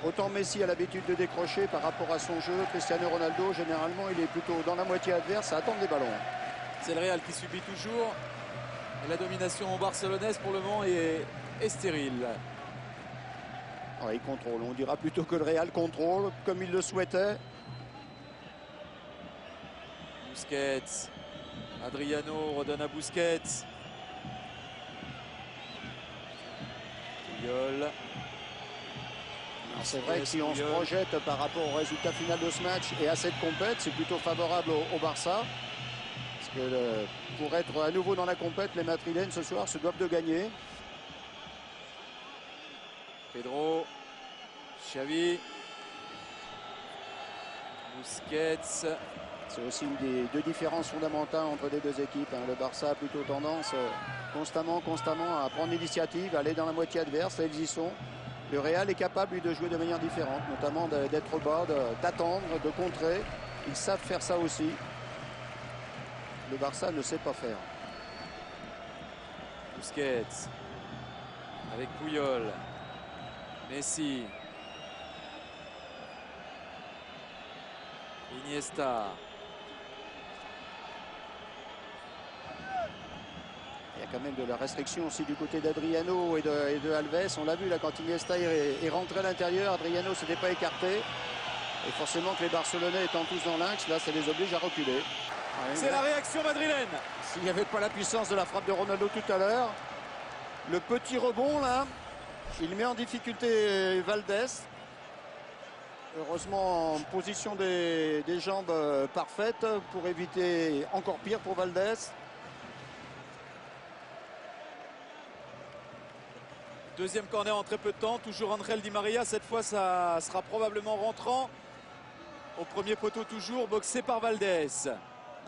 C: Autant Messi a l'habitude de décrocher par rapport à son jeu. Cristiano Ronaldo, généralement, il est plutôt dans la moitié adverse à attendre les ballons.
B: C'est le Real qui subit toujours. Et la domination barcelonaise pour le moment est stérile.
C: Ouais, il contrôle. On dira plutôt que le Real contrôle comme il le souhaitait.
B: Busquets. Adriano redonne à Busquets. Puyol.
C: C'est vrai que si on se projette par rapport au résultat final de ce match et à cette compète, c'est plutôt favorable au Barça. Parce que pour être à nouveau dans la compète, les Madrilènes ce soir se doivent de gagner.
B: Pedro. Xavi. Busquets.
C: C'est aussi une des deux différences fondamentales entre les deux équipes. Hein. Le Barça a plutôt tendance constamment à prendre l'initiative, à aller dans la moitié adverse, et ils y sont. Le Real est capable lui, de jouer de manière différente, notamment d'être bas, d'attendre, de contrer. Ils savent faire ça aussi. Le Barça ne sait pas faire.
B: Busquets avec Puyol. Messi. Iniesta.
C: Il y a quand même de la restriction aussi du côté d'Adriano et de Alves. On l'a vu là quand Iniesta est rentré à l'intérieur. Adriano ne s'était pas écarté. Et forcément que les Barcelonais étant tous dans l'axe, là ça les oblige à reculer.
B: C'est la réaction madrilène.
C: S'il n'y avait pas la puissance de la frappe de Ronaldo tout à l'heure, le petit rebond là, il met en difficulté Valdés. Heureusement en position des jambes parfaites pour éviter encore pire pour Valdés.
B: Deuxième corner en très peu de temps, toujours Angel Di Maria, cette fois ça sera probablement rentrant. Au premier poteau toujours, boxé par Valdés.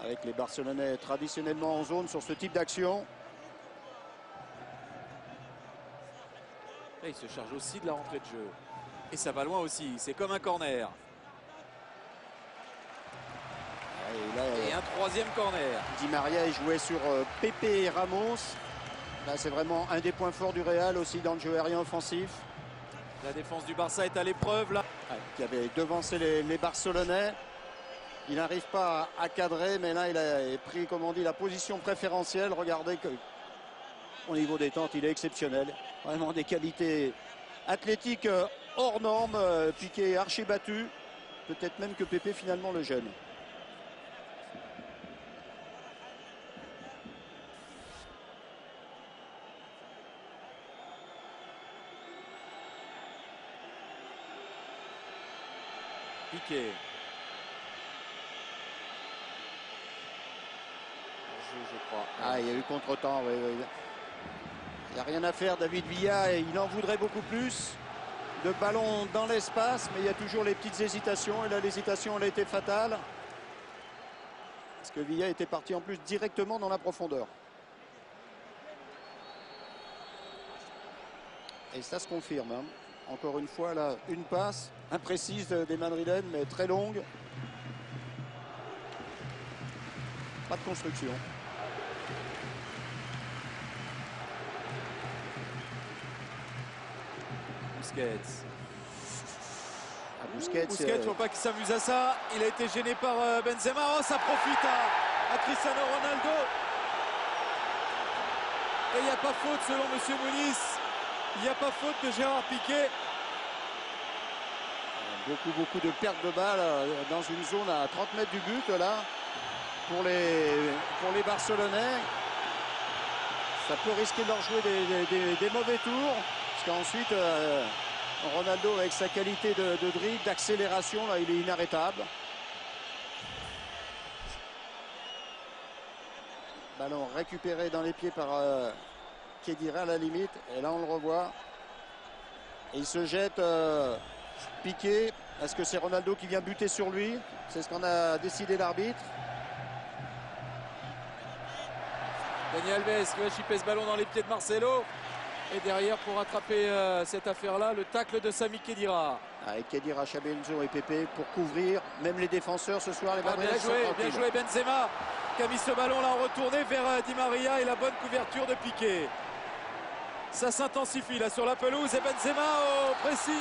C: Avec les Barcelonais traditionnellement en zone sur ce type d'action.
B: Il se charge aussi de la rentrée de jeu. Et ça va loin aussi, c'est comme un corner. Et un troisième corner.
C: Di Maria est joué sur Pepe et Ramos. Là, c'est vraiment un des points forts du Real aussi dans le jeu aérien offensif.
B: La défense du Barça est à l'épreuve là.
C: Qui avait devancé les Barcelonais. Il n'arrive pas à cadrer, mais là, il a pris, comme on dit, la position préférentielle. Regardez que au niveau des tentes, il est exceptionnel. Vraiment des qualités athlétiques hors normes. Piqué archi battu. Peut-être même que Pepe finalement le gêne.
B: Piqué. Je crois.
C: Ah, il y a eu contre-temps. Oui, oui. Il n'y a rien à faire, David Villa. Et il en voudrait beaucoup plus de ballons dans l'espace. Mais il y a toujours les petites hésitations. Et là, l'hésitation, elle a été fatale. Parce que Villa était parti en plus directement dans la profondeur. Et ça se confirme. Hein. Encore une fois, là, une passe imprécise des Madrilènes, mais très longue. Pas de construction.
B: Busquets.
C: Busquets,
B: il ne faut pas qu'il s'amuse à ça. Il a été gêné par Benzema. Oh, ça profite à Cristiano Ronaldo. Et il n'y a pas faute selon M. Muniz. Il n'y a pas faute de Gérard Piqué.
C: Beaucoup de pertes de balles dans une zone à 30 mètres du but là pour les Barcelonais. Ça peut risquer de leur jouer des mauvais tours. Parce qu'ensuite, Ronaldo avec sa qualité de dribble, d'accélération, là, il est inarrêtable. Ballon récupéré dans les pieds par Khedira à la limite. Et là, on le revoit. Et il se jette Piqué. Est-ce que c'est Ronaldo qui vient buter sur lui? C'est ce qu'on a décidé l'arbitre.
B: Dani Alves qui va chipper ce ballon dans les pieds de Marcelo. Et derrière, pour rattraper cette affaire-là, le tacle de Sami Khedira.
C: Avec Khedira, Xabi Alonso et Pepe pour couvrir même les défenseurs ce soir. Les
B: Bien joué Benzema qui a mis ce ballon là en retourné vers Di Maria et la bonne couverture de Piqué. Ça s'intensifie là sur la pelouse et Benzema au pressing.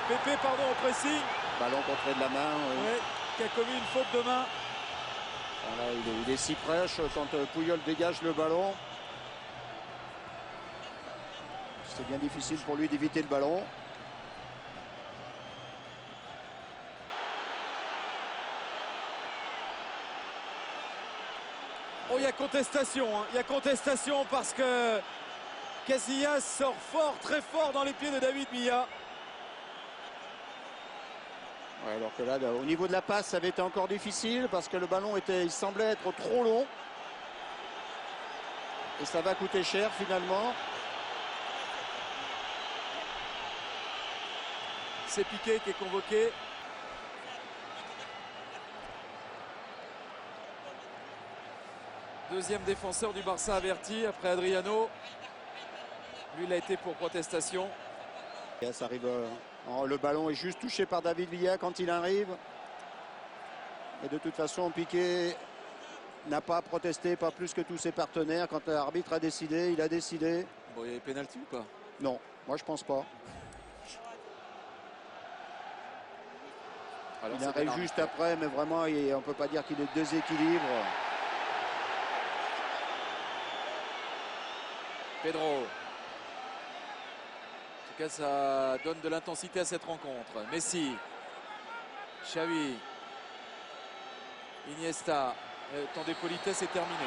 B: Pepe pardon au pressing.
C: Ballon contré de la main.
B: Ouais, qui a commis une faute de main.
C: Voilà, il est si prêche quand Puyol dégage le ballon. C'est bien difficile pour lui d'éviter le ballon.
B: Oh, il y a contestation, hein. Il y a contestation parce que Casillas sort fort, très fort dans les pieds de David Villa.
C: Ouais, alors que là, au niveau de la passe, ça avait été encore difficile parce que le ballon il semblait être trop long. Et ça va coûter cher finalement.
B: C'est Piqué qui est convoqué. Deuxième défenseur du Barça averti après Adriano. Lui, il a été pour protestation.
C: Et ça arrive, le ballon est juste touché par David Villa quand il arrive. Et de toute façon, Piqué n'a pas protesté, pas plus que tous ses partenaires. Quand l'arbitre a décidé, il a décidé.
B: Bon, il y avait pénalty ou pas?
C: Non, moi je pense pas.
B: Alors,
C: il arrive juste après, mais vraiment, on ne peut pas dire qu'il est déséquilibre.
B: Pedro. En tout cas, ça donne de l'intensité à cette rencontre. Messi. Xavi. Iniesta. Le temps des politesses est terminé.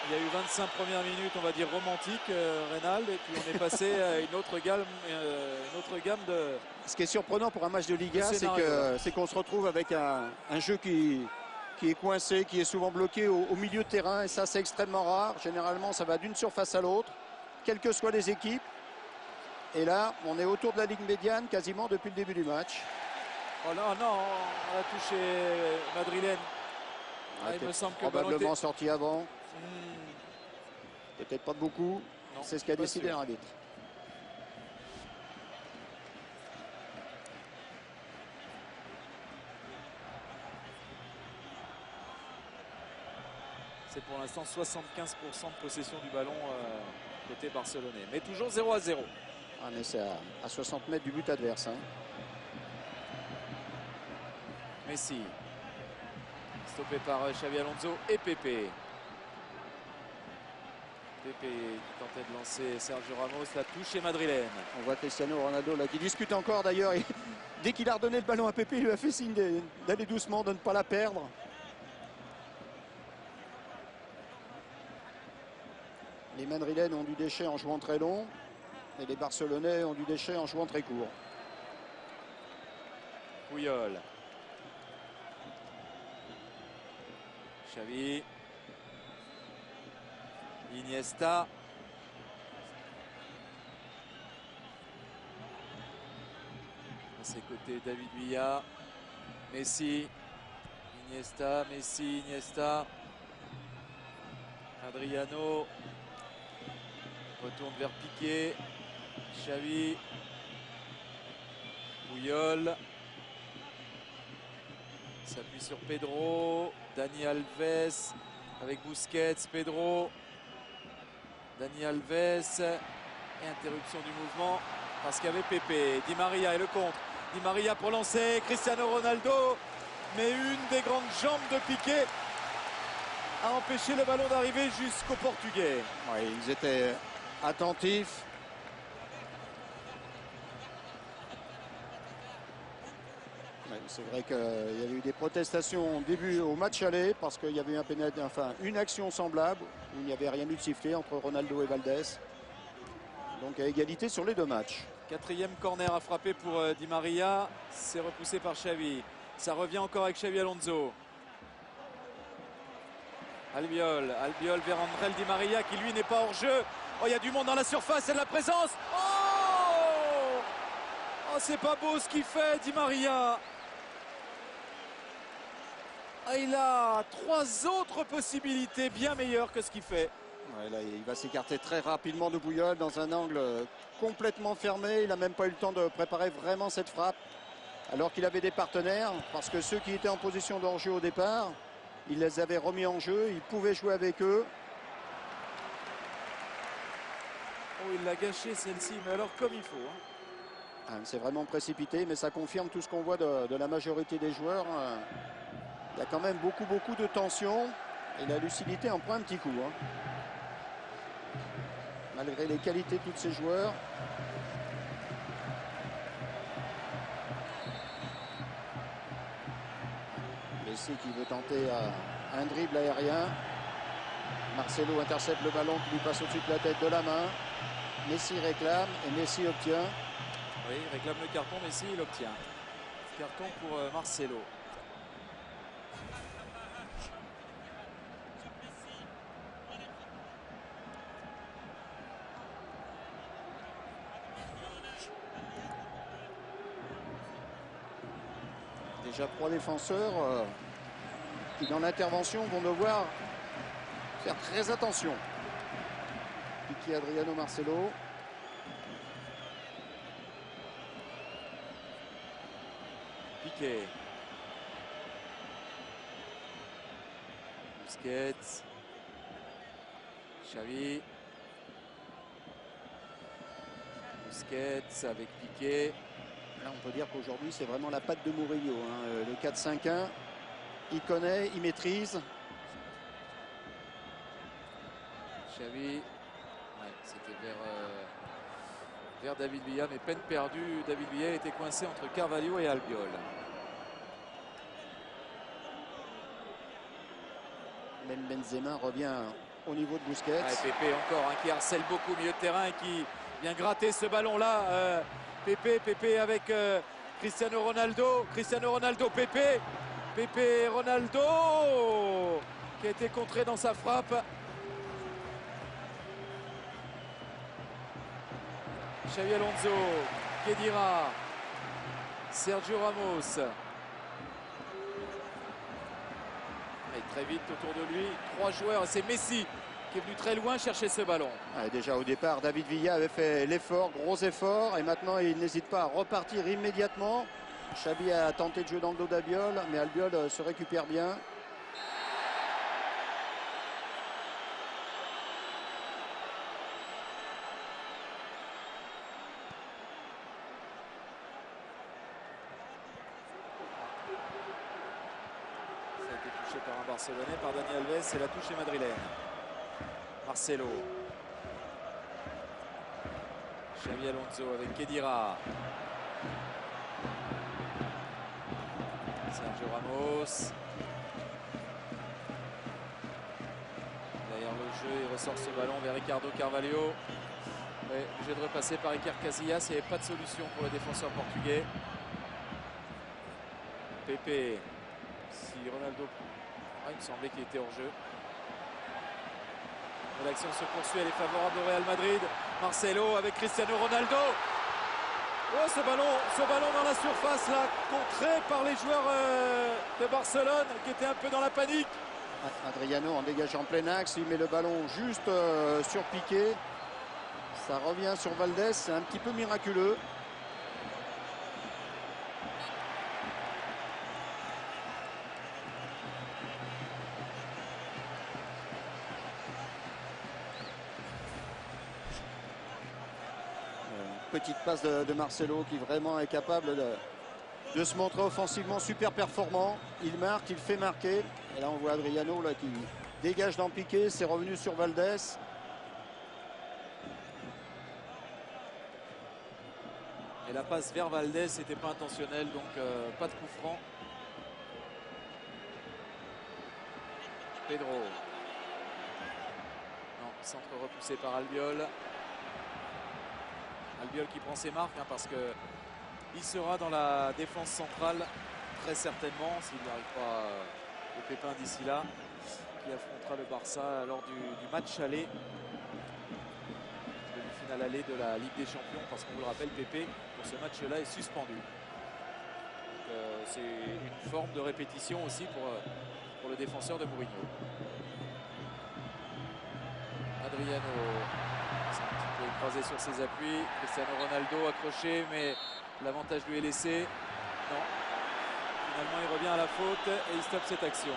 B: Il y a eu 25 premières minutes, on va dire romantiques, Reynald, et puis on est passé à une autre gamme de...
C: Ce qui est surprenant pour un match de Liga, c'est qu'on se retrouve avec un jeu qui est coincé, qui est souvent bloqué au milieu de terrain, et ça c'est extrêmement rare. Généralement, ça va d'une surface à l'autre, quelles que soient les équipes. Et là, on est autour de la ligne médiane quasiment depuis le début du match.
B: Oh non, non, on a touché Madrilène. Il me semble que
C: probablement sorti avant. Peut-être pas beaucoup. C'est ce qu'a décidé l'arbitre.
B: C'est pour l'instant 75% de possession du ballon côté barcelonais. Mais toujours 0-0.
C: Ah, mais c'est à 60 mètres du but adverse.
B: Messi. Stoppé par Xabi Alonso et Pepe. Pepe qui tentait de lancer Sergio Ramos. La touche est madrilène.
C: On voit Cristiano Ronaldo là, qui discute encore d'ailleurs. Dès qu'il a redonné le ballon à Pepe, il lui a fait signe d'aller doucement, de ne pas la perdre. Les Madrilènes ont du déchet en jouant très long. Et les Barcelonais ont du déchet en jouant très court.
B: Puyol. Xavi. Iniesta. À ses côtés, David Villa. Messi. Iniesta, Messi, Iniesta. Adriano. Retourne vers Piqué. Xavi. Puyol. S'appuie sur Pedro. Dani Alves avec Busquets. Pedro. Dani Alves. Et interruption du mouvement parce qu'il y avait Pepe. Di Maria et le contre. Di Maria pour lancer. Cristiano Ronaldo. Mais une des grandes jambes de Piqué a empêché le ballon d'arriver jusqu'au Portugais.
C: Ouais, ils étaient attentifs. Ouais, c'est vrai qu'il y avait eu des protestations au début au match aller parce qu'il y avait eu une action semblable où il n'y avait rien eu de sifflé entre Ronaldo et Valdés. Donc à égalité sur les deux matchs.
B: Quatrième corner à frapper pour Di Maria. C'est repoussé par Xavi. Ça revient encore avec Xabi Alonso. Albiol vers André Di Maria qui lui n'est pas hors jeu. Oh, il y a du monde dans la surface et de la présence. Oh, c'est pas beau ce qu'il fait Di Maria. Ah, il a 3 autres possibilités bien meilleures que ce qu'il fait.
C: Ouais, là, il va s'écarter très rapidement de Bouilleul dans un angle complètement fermé. Il n'a même pas eu le temps de préparer vraiment cette frappe. Alors qu'il avait des partenaires, parce que ceux qui étaient en position de hors-jeu au départ, il les avait remis en jeu, il pouvait jouer avec eux.
B: Oh, il l'a gâché celle-ci, mais alors comme il faut. Hein.
C: C'est vraiment précipité, mais ça confirme tout ce qu'on voit de la majorité des joueurs. Il y a quand même beaucoup de tension et la lucidité en prend un petit coup. Hein. Malgré les qualités de tous ces joueurs. Messi qui veut tenter un dribble aérien. Marcelo intercepte le ballon qui lui passe au-dessus de la tête de la main. Messi réclame et Messi obtient.
B: Oui, il réclame le carton, Messi, il obtient. Carton pour Marcelo.
C: Déjà 3 défenseurs qui dans l'intervention vont devoir faire très attention. Piqué, Adriano, Marcelo.
B: Piqué. Busquets. Xavi. Busquets avec Piqué.
C: Là, on peut dire qu'aujourd'hui, c'est vraiment la patte de Murillo. Hein. Le 4-5-1, il connaît, il maîtrise.
B: Xavi. Ouais, c'était vers David Villa, mais peine perdue. David Villa était coincé entre Carvalho et Albiol.
C: Même Benzema revient au niveau de Busquets.
B: Ah, Pépé encore, qui harcèle beaucoup au milieu de terrain et qui vient gratter ce ballon-là. Pépé avec Cristiano Ronaldo. Cristiano Ronaldo, Pépé Ronaldo qui a été contré dans sa frappe. Xavi Alonso, Khedira, Sergio Ramos. Et très vite autour de lui, 3 joueurs. C'est Messi qui est venu très loin chercher ce ballon.
C: Déjà au départ, David Villa avait fait l'effort, gros effort. Et maintenant, il n'hésite pas à repartir immédiatement. Xavi a tenté de jouer dans le dos d'Albiol, mais Albiol se récupère bien.
B: Par un Barcelonais, par Dani Alves, c'est la touche madrilène. Marcelo. Xavi Alonso avec Khedira. Sergio Ramos. Derrière le jeu, il ressort ce ballon vers Ricardo Carvalho. Obligé de repasser par Iker Casillas, il n'y avait pas de solution pour le défenseur portugais. Pépé. Si Ronaldo... il me semblait qu'il était hors jeu. L'action se poursuit, elle est favorable au Real Madrid. Marcelo avec Cristiano Ronaldo. Oh, ce ballon dans la surface là, contré par les joueurs de Barcelone qui étaient un peu dans la panique.
C: Adriano en dégage en plein axe, il met le ballon juste sur Piqué. Ça revient sur Valdés, c'est un petit peu miraculeux. Petite passe de Marcelo qui vraiment est capable de se montrer offensivement super performant. Il marque, il fait marquer. Et là on voit Adriano là, qui dégage dans Piqué, c'est revenu sur Valdés.
B: Et la passe vers Valdés n'était pas intentionnelle, donc pas de coup franc. Pedro. Non, centre repoussé par Albiol. Albiol qui prend ses marques parce que il sera dans la défense centrale très certainement s'il n'arrive pas au pépin d'ici là, qui affrontera le Barça lors du match aller, demi-finale aller de la Ligue des Champions, parce qu'on vous le rappelle, Pépé pour ce match là est suspendu. c'est une forme de répétition aussi pour le défenseur de Mourinho. Adriano s'est un petit peu écrasé sur ses appuis. Cristiano Ronaldo accroché, mais l'avantage lui est laissé. Non. Finalement, il revient à la faute et il stoppe cette action.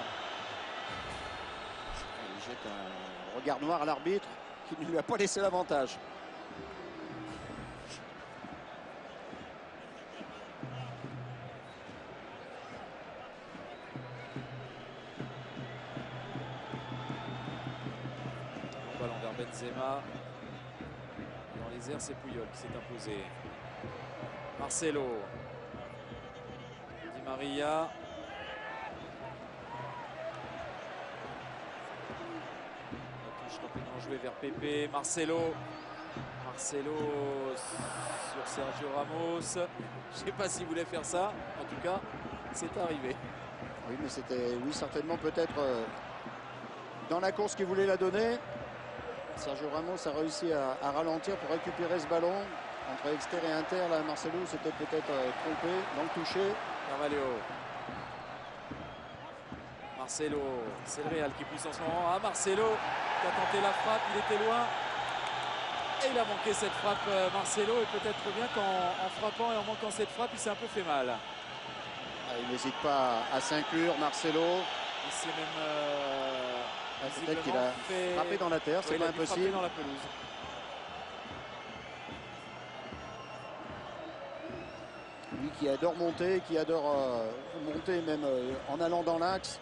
C: Il jette un regard noir à l'arbitre qui ne lui a pas laissé l'avantage.
B: Ballon vers Benzema. Dans les airs, c'est Puyol qui s'est imposé. Marcelo. Di Maria. La touche rapidement jouée vers Pepe. Marcelo. Marcelo sur Sergio Ramos. Je ne sais pas s'il voulait faire ça. En tout cas, c'est arrivé.
C: Oui, mais c'était, oui, certainement peut-être dans la course qu'il voulait la donner. Sergio Ramos a réussi à ralentir pour récupérer ce ballon. Entre extérieur et inter, là, Marcelo s'était peut-être trompé dans le toucher.
B: Carvalho. Marcelo, c'est le Real qui pousse en ce moment. Ah, Marcelo qui a tenté la frappe, il était loin. Et il a manqué cette frappe, Marcelo. Et peut-être bien qu'en frappant et en manquant cette frappe, il s'est un peu fait mal.
C: Ah, il n'hésite pas à s'inclure, Marcelo.
B: Il s'est même
C: Peut-être qu'il a frappé dans la terre, c'est pas impossible.
B: Dans la pelouse.
C: Lui qui adore monter, qui adore monter même en allant dans l'axe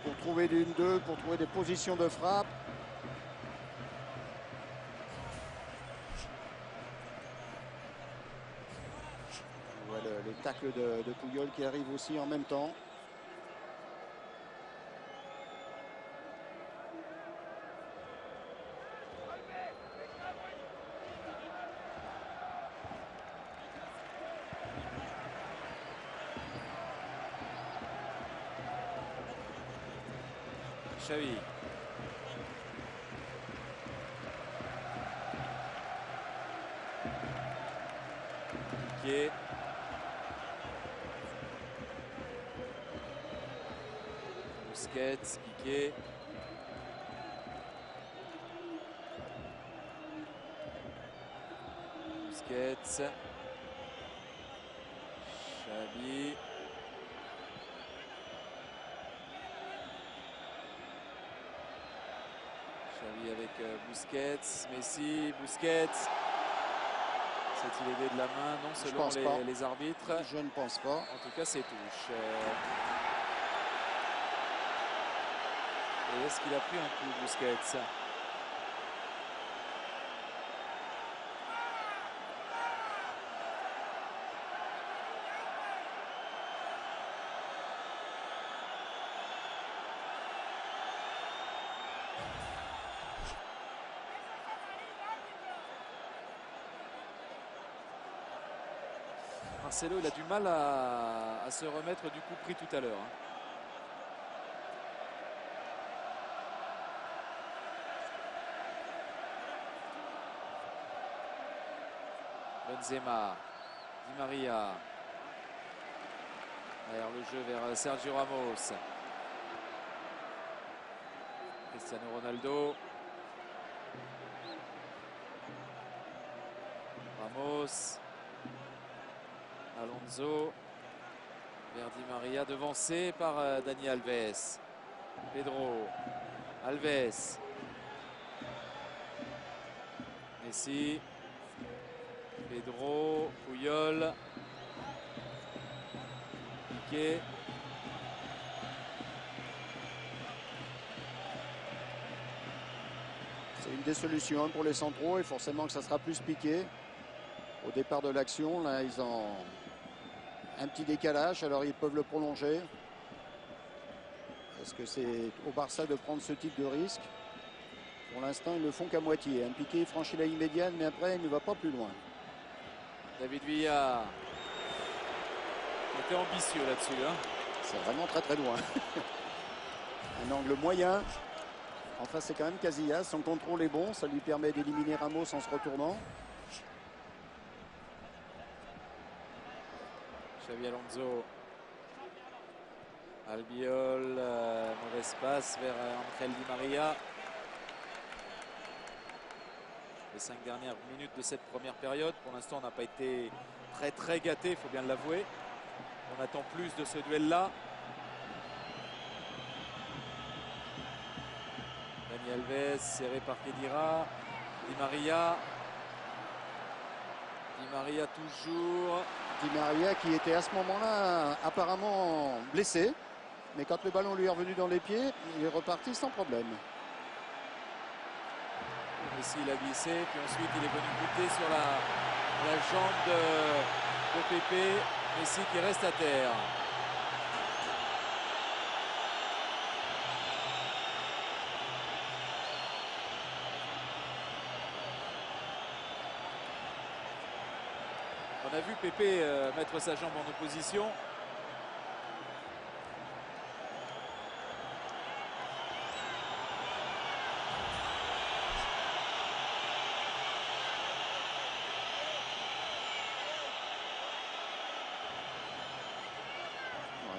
C: pour trouver des 1-2, pour trouver des positions de frappe. On voit les tacles de Puyol qui arrivent aussi en même temps.
B: Xavi. Piqué. Busquets, Piqué. Busquets. Xavi. Xavi avec Busquets, Messi, Busquets. C'est-il aidé de la main? Non, selon les arbitres.
C: Je ne pense pas.
B: En tout cas, c'est touche. Et est-ce qu'il a pris un coup, Busquets? Marcelo, il a du mal à se remettre du coup pris tout à l'heure. Benzema, Di Maria. Derrière le jeu vers Sergio Ramos. Cristiano Ronaldo. Ramos. Alonso vers Di Maria, devancé par Dani Alves. Pedro, Alves. Messi. Pedro, Puyol. Piqué.
C: C'est une des solutions pour les centraux et forcément que ça sera plus Piqué. Au départ de l'action, là, ils ont un petit décalage, alors ils peuvent le prolonger. Est-ce que c'est au Barça de prendre ce type de risque? Pour l'instant, ils ne le font qu'à moitié. Piqué franchit la ligne médiane, mais après, il ne va pas plus loin.
B: David Villa était ambitieux là-dessus.
C: C'est vraiment très très loin. Un angle moyen. En face, c'est quand même Casillas. Son contrôle est bon. Ça lui permet d'éliminer Ramos en se retournant.
B: Xabi Alonso. Albiol, mauvaise passe vers Angel Di Maria. Les 5 dernières minutes de cette première période. Pour l'instant, on n'a pas été très gâté, il faut bien l'avouer. On attend plus de ce duel-là. Dani Alves, serré par Khedira. Di Maria. Di Maria toujours.
C: Di Maria qui était à ce moment-là apparemment blessé. Mais quand le ballon lui est revenu dans les pieds, il est reparti sans problème.
B: Messi il a glissé, puis ensuite il est venu buter sur la jambe de Pépé. Messi qui reste à terre. On a vu Pépé mettre sa jambe en opposition.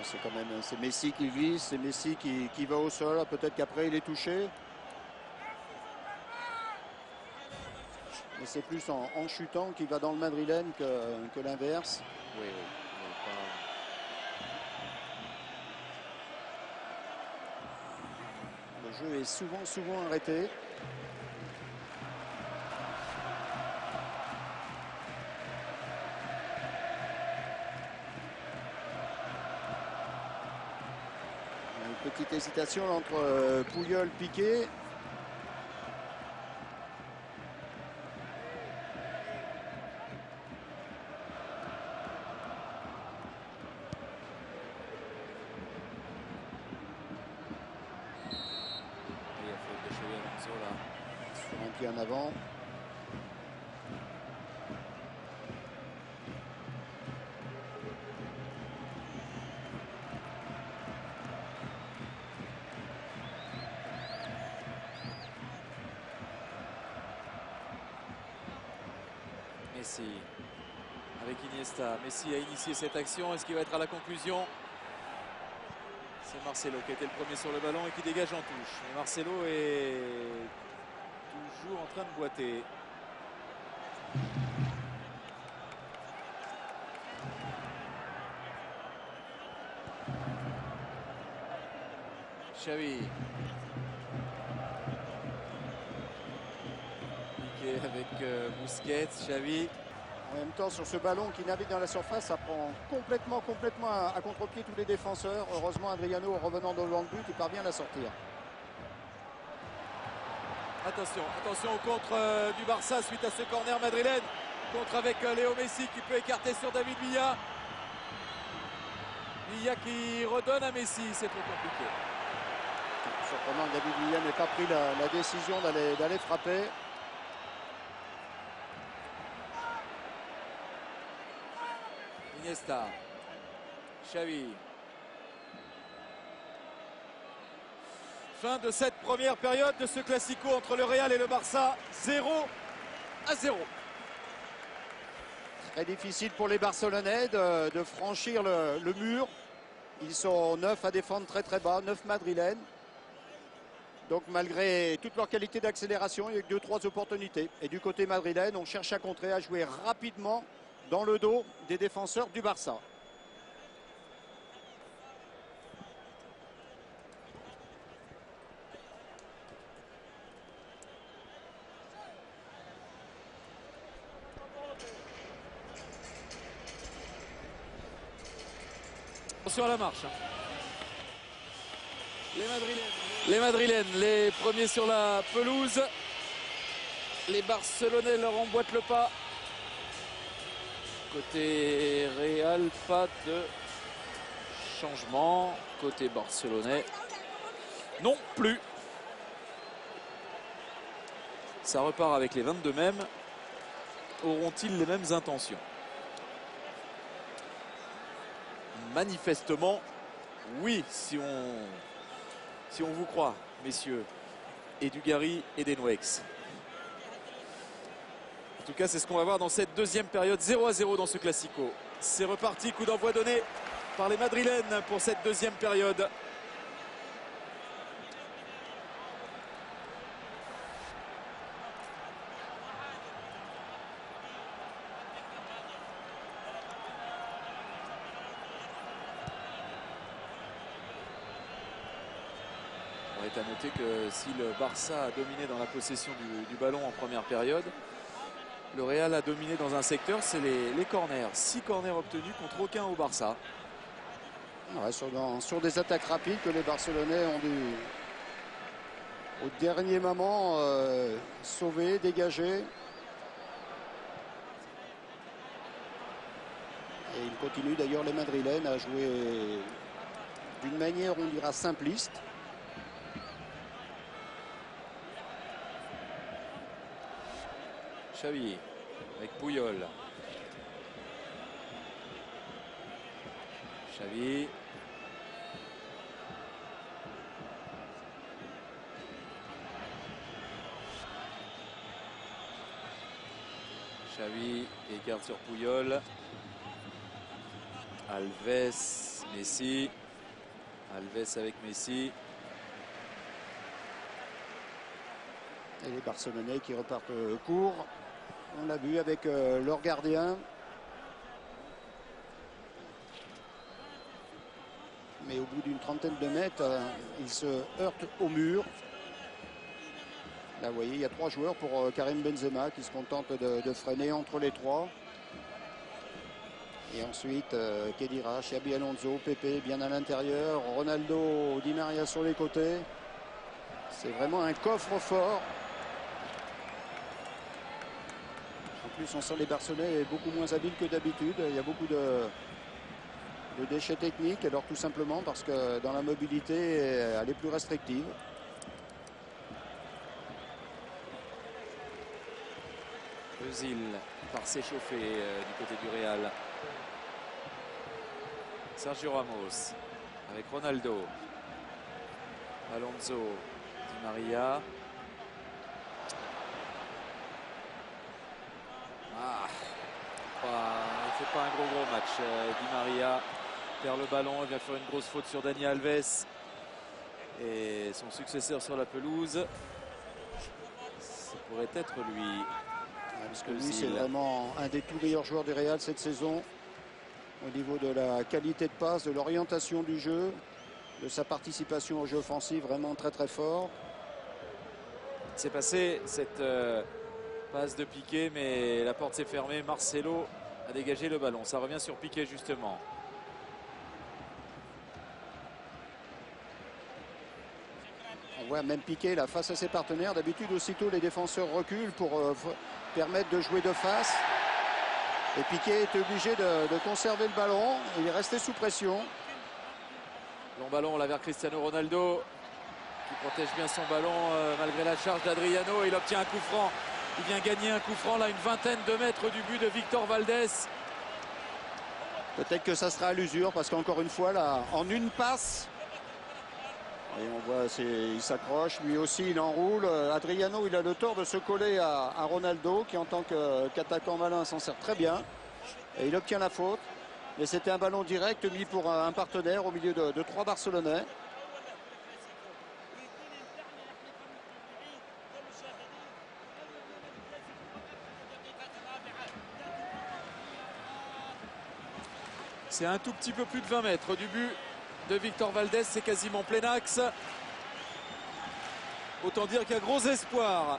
C: C'est quand même, c'est Messi qui vise, c'est Messi qui va au sol. Peut-être qu'après il est touché. Mais c'est plus en chutant qu'il va dans le madrilène que l'inverse.
B: Oui.
C: Le jeu est souvent arrêté. Une petite hésitation entre Puyol et Piqué. Un pied en avant.
B: Messi avec Iniesta. Messi a initié cette action. Est-ce qu'il va être à la conclusion? C'est Marcelo qui était le premier sur le ballon et qui dégage en touche. Et Marcelo est toujours en train de boiter. Xavi. Piqué avec Busquets. Xavi.
C: En même temps, sur ce ballon qui navigue dans la surface, ça prend complètement à contre-pied tous les défenseurs. Heureusement, Adriano, revenant devant le but, il parvient à la sortir.
B: Attention au contre du Barça suite à ce corner madrilène. Contre avec Léo Messi qui peut écarter sur David Villa. Villa qui redonne à Messi, c'est trop compliqué.
C: Surprenant que David Villa n'ait pas pris la décision d'aller frapper.
B: Iniesta. Xavi. Fin de cette première période de ce classico entre le Real et le Barça. 0-0.
C: Très difficile pour les Barcelonais de franchir le mur. Ils sont 9 à défendre très bas, 9 madrilènes. Donc malgré toute leur qualité d'accélération, il y a que 2-3 opportunités. Et du côté madrilène, on cherche à contrer, à jouer rapidement dans le dos des défenseurs du Barça.
B: Attention à la marche. Les Madrilènes, les premiers sur la pelouse. Les Barcelonais leur emboîtent le pas. Côté Real, pas de changement. Côté barcelonais, non plus. Ça repart avec les 22 mêmes. Auront-ils les mêmes intentions? Manifestement, oui, si on vous croit, messieurs, et Dugarry et Denouex. En tout cas, c'est ce qu'on va voir dans cette deuxième période. 0-0 dans ce Classico. C'est reparti, coup d'envoi donné par les Madrilènes pour cette deuxième période. Il est à noter que si le Barça a dominé dans la possession du ballon en première période, le Real a dominé dans un secteur, c'est les corners. 6 corners obtenus contre aucun au Barça.
C: Ouais, sur des attaques rapides que les Barcelonais ont dû, au dernier moment, sauver, dégager. Et ils continuent d'ailleurs, les Madrilènes, à jouer d'une manière, on dira, simpliste.
B: Xavi avec Puyol. Xavi. Xavi écarte sur Puyol. Alves, Messi. Alves avec Messi.
C: Et les Barcelonais qui repartent court. On l'a vu avec leur gardien. Mais au bout d'une trentaine de mètres, ils se heurtent au mur. Là, vous voyez, il y a 3 joueurs pour Karim Benzema qui se contente de freiner entre les 3. Et ensuite, Khedira, Xabi Alonso, Pepe bien à l'intérieur, Ronaldo, Di Maria sur les côtés. C'est vraiment un coffre-fort. En plus, on sent les Barcelonais beaucoup moins habiles que d'habitude. Il y a beaucoup de déchets techniques, alors tout simplement parce que dans la mobilité, elle est plus restrictive.
B: Özil part s'échauffer du côté du Real. Sergio Ramos avec Ronaldo. Alonso, Di Maria. Il ne fait pas un gros match. Di Maria perd le ballon, il vient faire une grosse faute sur Dani Alves. Et son successeur sur la pelouse, ça pourrait être lui.
C: Parce que lui, c'est vraiment un des tout meilleurs joueurs du Real cette saison. Au niveau de la qualité de passe, de l'orientation du jeu, de sa participation au jeu offensif, vraiment très très fort.
B: C'est passé cette passe de Piqué, mais la porte s'est fermée. Marcelo a dégagé le ballon. Ça revient sur Piqué justement.
C: On voit même Piqué là face à ses partenaires. D'habitude, aussitôt les défenseurs reculent pour permettre de jouer de face. Et Piqué est obligé de conserver le ballon. Il est resté sous pression.
B: Long ballon là vers Cristiano Ronaldo qui protège bien son ballon malgré la charge d'Adriano. Il obtient un coup franc. Il vient gagner un coup franc là, une vingtaine de mètres du but de Victor Valdés.
C: Peut-être que ça sera à l'usure parce qu'encore une fois là, en une passe. Et on voit, il s'accroche, lui aussi il enroule. Adriano, il a le tort de se coller à Ronaldo qui en tant qu'attaquant malin s'en sert très bien. Et il obtient la faute. Mais c'était un ballon direct mis pour un partenaire au milieu de 3 Barcelonais.
B: C'est un tout petit peu plus de 20 mètres du but de Victor Valdés, c'est quasiment plein axe. Autant dire qu'il y a gros espoir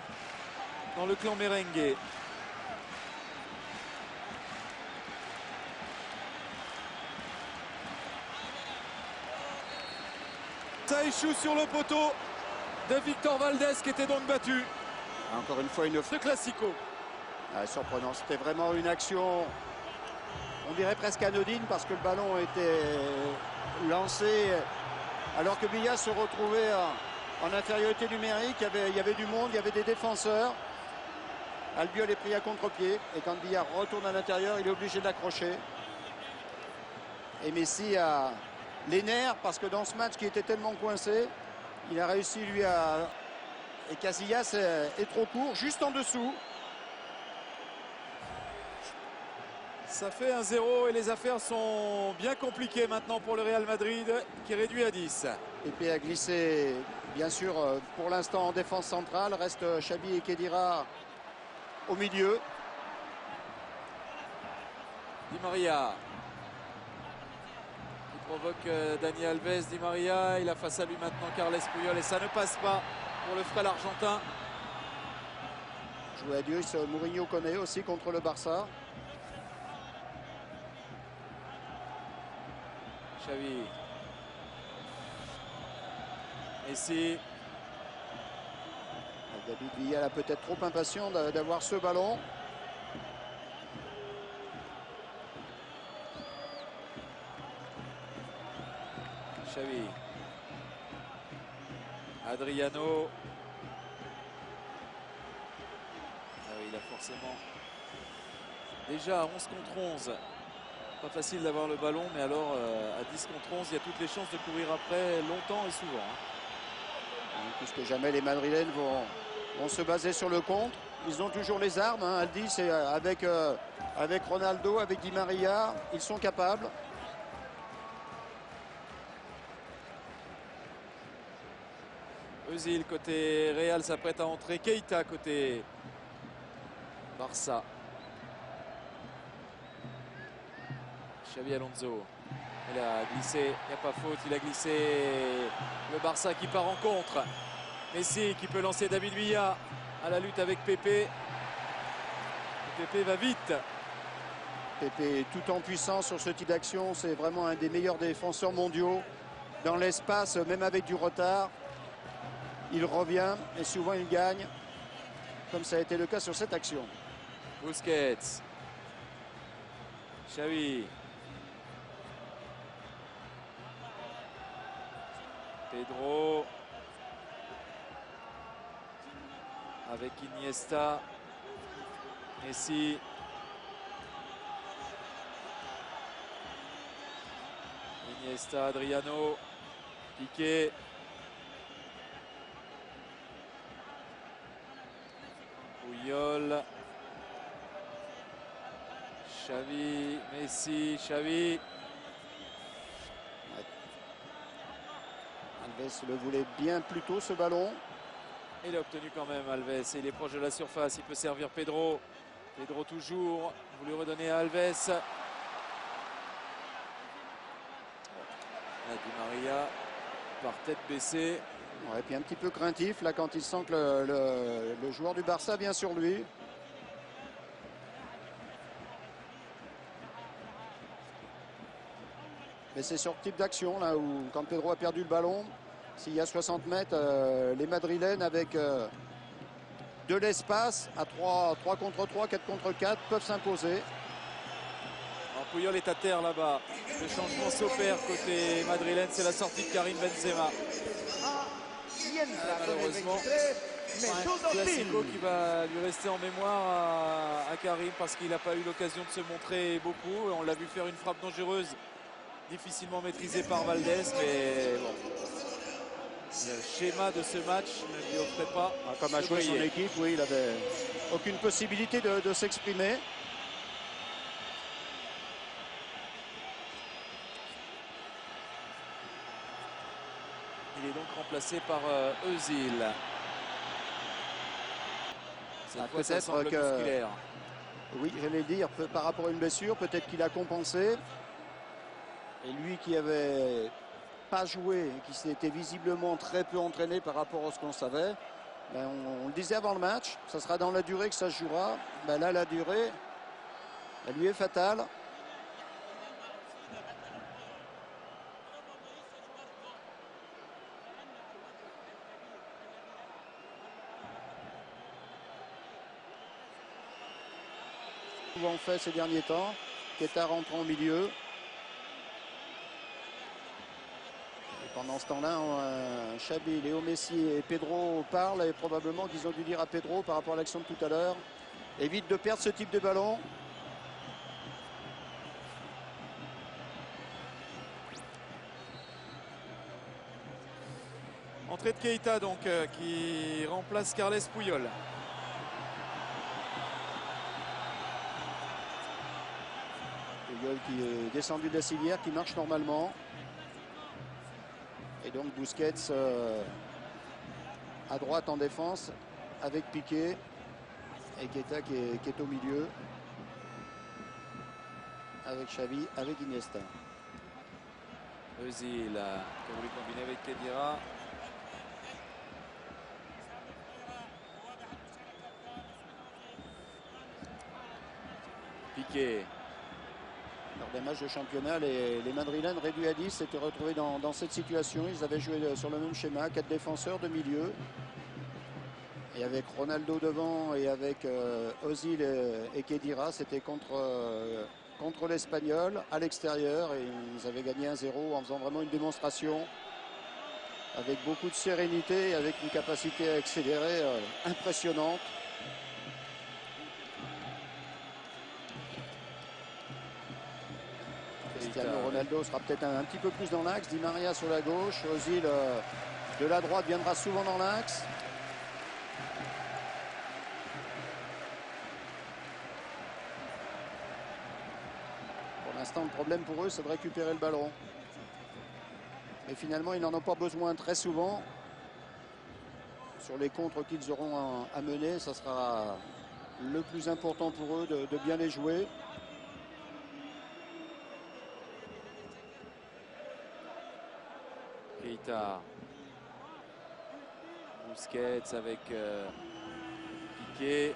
B: dans le clan merengue. Ça échoue sur le poteau de Victor Valdés qui était donc battu.
C: Encore une fois, une
B: Ce Classico.
C: surprenant. C'était vraiment une action, on dirait presque anodine parce que le ballon était lancé alors que Villa se retrouvait en infériorité numérique. Il y avait du monde, il y avait des défenseurs. Albiol est pris à contre-pied et quand Villa retourne à l'intérieur, il est obligé d'accrocher. Et Messi a les nerfs parce que dans ce match qui était tellement coincé, il a réussi lui à... Et Casillas est trop court, juste en dessous.
B: Ça fait 1-0 et les affaires sont bien compliquées maintenant pour le Real Madrid qui est réduit à 10.
C: Pepe a glissé, bien sûr, pour l'instant en défense centrale. Reste Xabi et Khedira au milieu.
B: Di Maria qui provoque Dani Alves. Di Maria, il a face à lui maintenant Carles Puyol et ça ne passe pas pour le frêle argentin.
C: Joué à Dieu, Mourinho connaît aussi contre le Barça.
B: Xavi. Messi.
C: David Villa est peut-être trop impatient d'avoir ce ballon.
B: Xavi. Adriano. Ah oui, il a forcément déjà à 11 contre 11. Pas facile d'avoir le ballon, mais alors à 10 contre 11, il y a toutes les chances de courir après longtemps et souvent.
C: Plus que jamais, les Madrilènes vont se baser sur le contre. Ils ont toujours les armes. Aldi, c'est avec Ronaldo, avec Di Maria, ils sont capables.
B: Özil côté Real s'apprête à entrer. Keita côté Barça. Xabi Alonso. Il a glissé, il n'y a pas faute, il a glissé. Le Barça qui part en contre. Messi qui peut lancer David Villa à la lutte avec Pepe. Pepe va vite.
C: Pepe est tout en puissance sur ce type d'action. C'est vraiment un des meilleurs défenseurs mondiaux. Dans l'espace, même avec du retard, il revient et souvent il gagne, comme ça a été le cas sur cette action.
B: Busquets. Xavi. Pedro. Avec Iniesta. Messi. Iniesta, Adriano. Piqué. Puyol. Xavi, Messi, Xavi.
C: Alves le voulait bien plus tôt ce ballon.
B: Il a obtenu quand même Alves et il est proche de la surface. Il peut servir Pedro. Pedro toujours. Vous lui redonnez à Alves. Di Maria par tête baissée.
C: Ouais, puis un petit peu craintif là quand il sent que le joueur du Barça vient sur lui. Mais c'est sur ce type d'action là où quand Pedro a perdu le ballon, s'il y a 60 mètres, les Madrilènes avec de l'espace à 3 contre 3, 4 contre 4 peuvent s'imposer.
B: Puyol est à terre là-bas. Le changement s'opère côté madrilène, c'est la sortie de Karim Benzema. Malheureusement, un classico qui va lui rester en mémoire à Karim parce qu'il n'a pas eu l'occasion de se montrer beaucoup. On l'a vu faire une frappe dangereuse, difficilement maîtrisée par Valdés, mais bon. Le schéma de ce match ne lui offrait pas.
C: Comme a joué son équipe, oui, il n'avait aucune possibilité de s'exprimer.
B: Il est donc remplacé par Özil. Cette fois, ça semble musculaire.
C: Oui, j'allais le dire, par rapport à une blessure, peut-être qu'il a compensé. Et lui qui avait pas joué, qui s'était visiblement très peu entraîné par rapport à ce qu'on savait, ben on le disait avant le match, ça sera dans la durée que ça se jouera. Ben là, la durée, elle lui est fatale. Souvent fait ces derniers temps. Keita rentre en milieu. Et pendant ce temps-là, Xabi, Léo Messi et Pedro parlent et probablement qu'ils ont dû dire à Pedro par rapport à l'action de tout à l'heure, évite de perdre ce type de ballon.
B: Entrée de Keita donc qui remplace Carles Puyol.
C: Puyol qui est descendu de la civière, qui marche normalement. Et donc Busquets à droite en défense avec Piqué. Et Keita qui est au milieu. Avec Xavi, avec Iniesta.
B: Özil qui a voulu combiner avec Khedira. Piqué.
C: Lors des matchs de championnat, les Madrilènes réduits à 10 s'étaient retrouvés dans cette situation. Ils avaient joué sur le même schéma, 4 défenseurs de milieu. Et avec Ronaldo devant et avec Özil et Khedira, c'était contre l'Espagnol à l'extérieur. Et ils avaient gagné 1-0 en faisant vraiment une démonstration avec beaucoup de sérénité et avec une capacité à accélérer impressionnante. Cristiano Ronaldo sera peut-être un petit peu plus dans l'axe. Di Maria sur la gauche. Özil de la droite viendra souvent dans l'axe. Pour l'instant, le problème pour eux, c'est de récupérer le ballon. Mais finalement, ils n'en ont pas besoin très souvent. Sur les contres qu'ils auront à mener, ça sera le plus important pour eux de bien les jouer.
B: Keita. Busquets avec Piqué.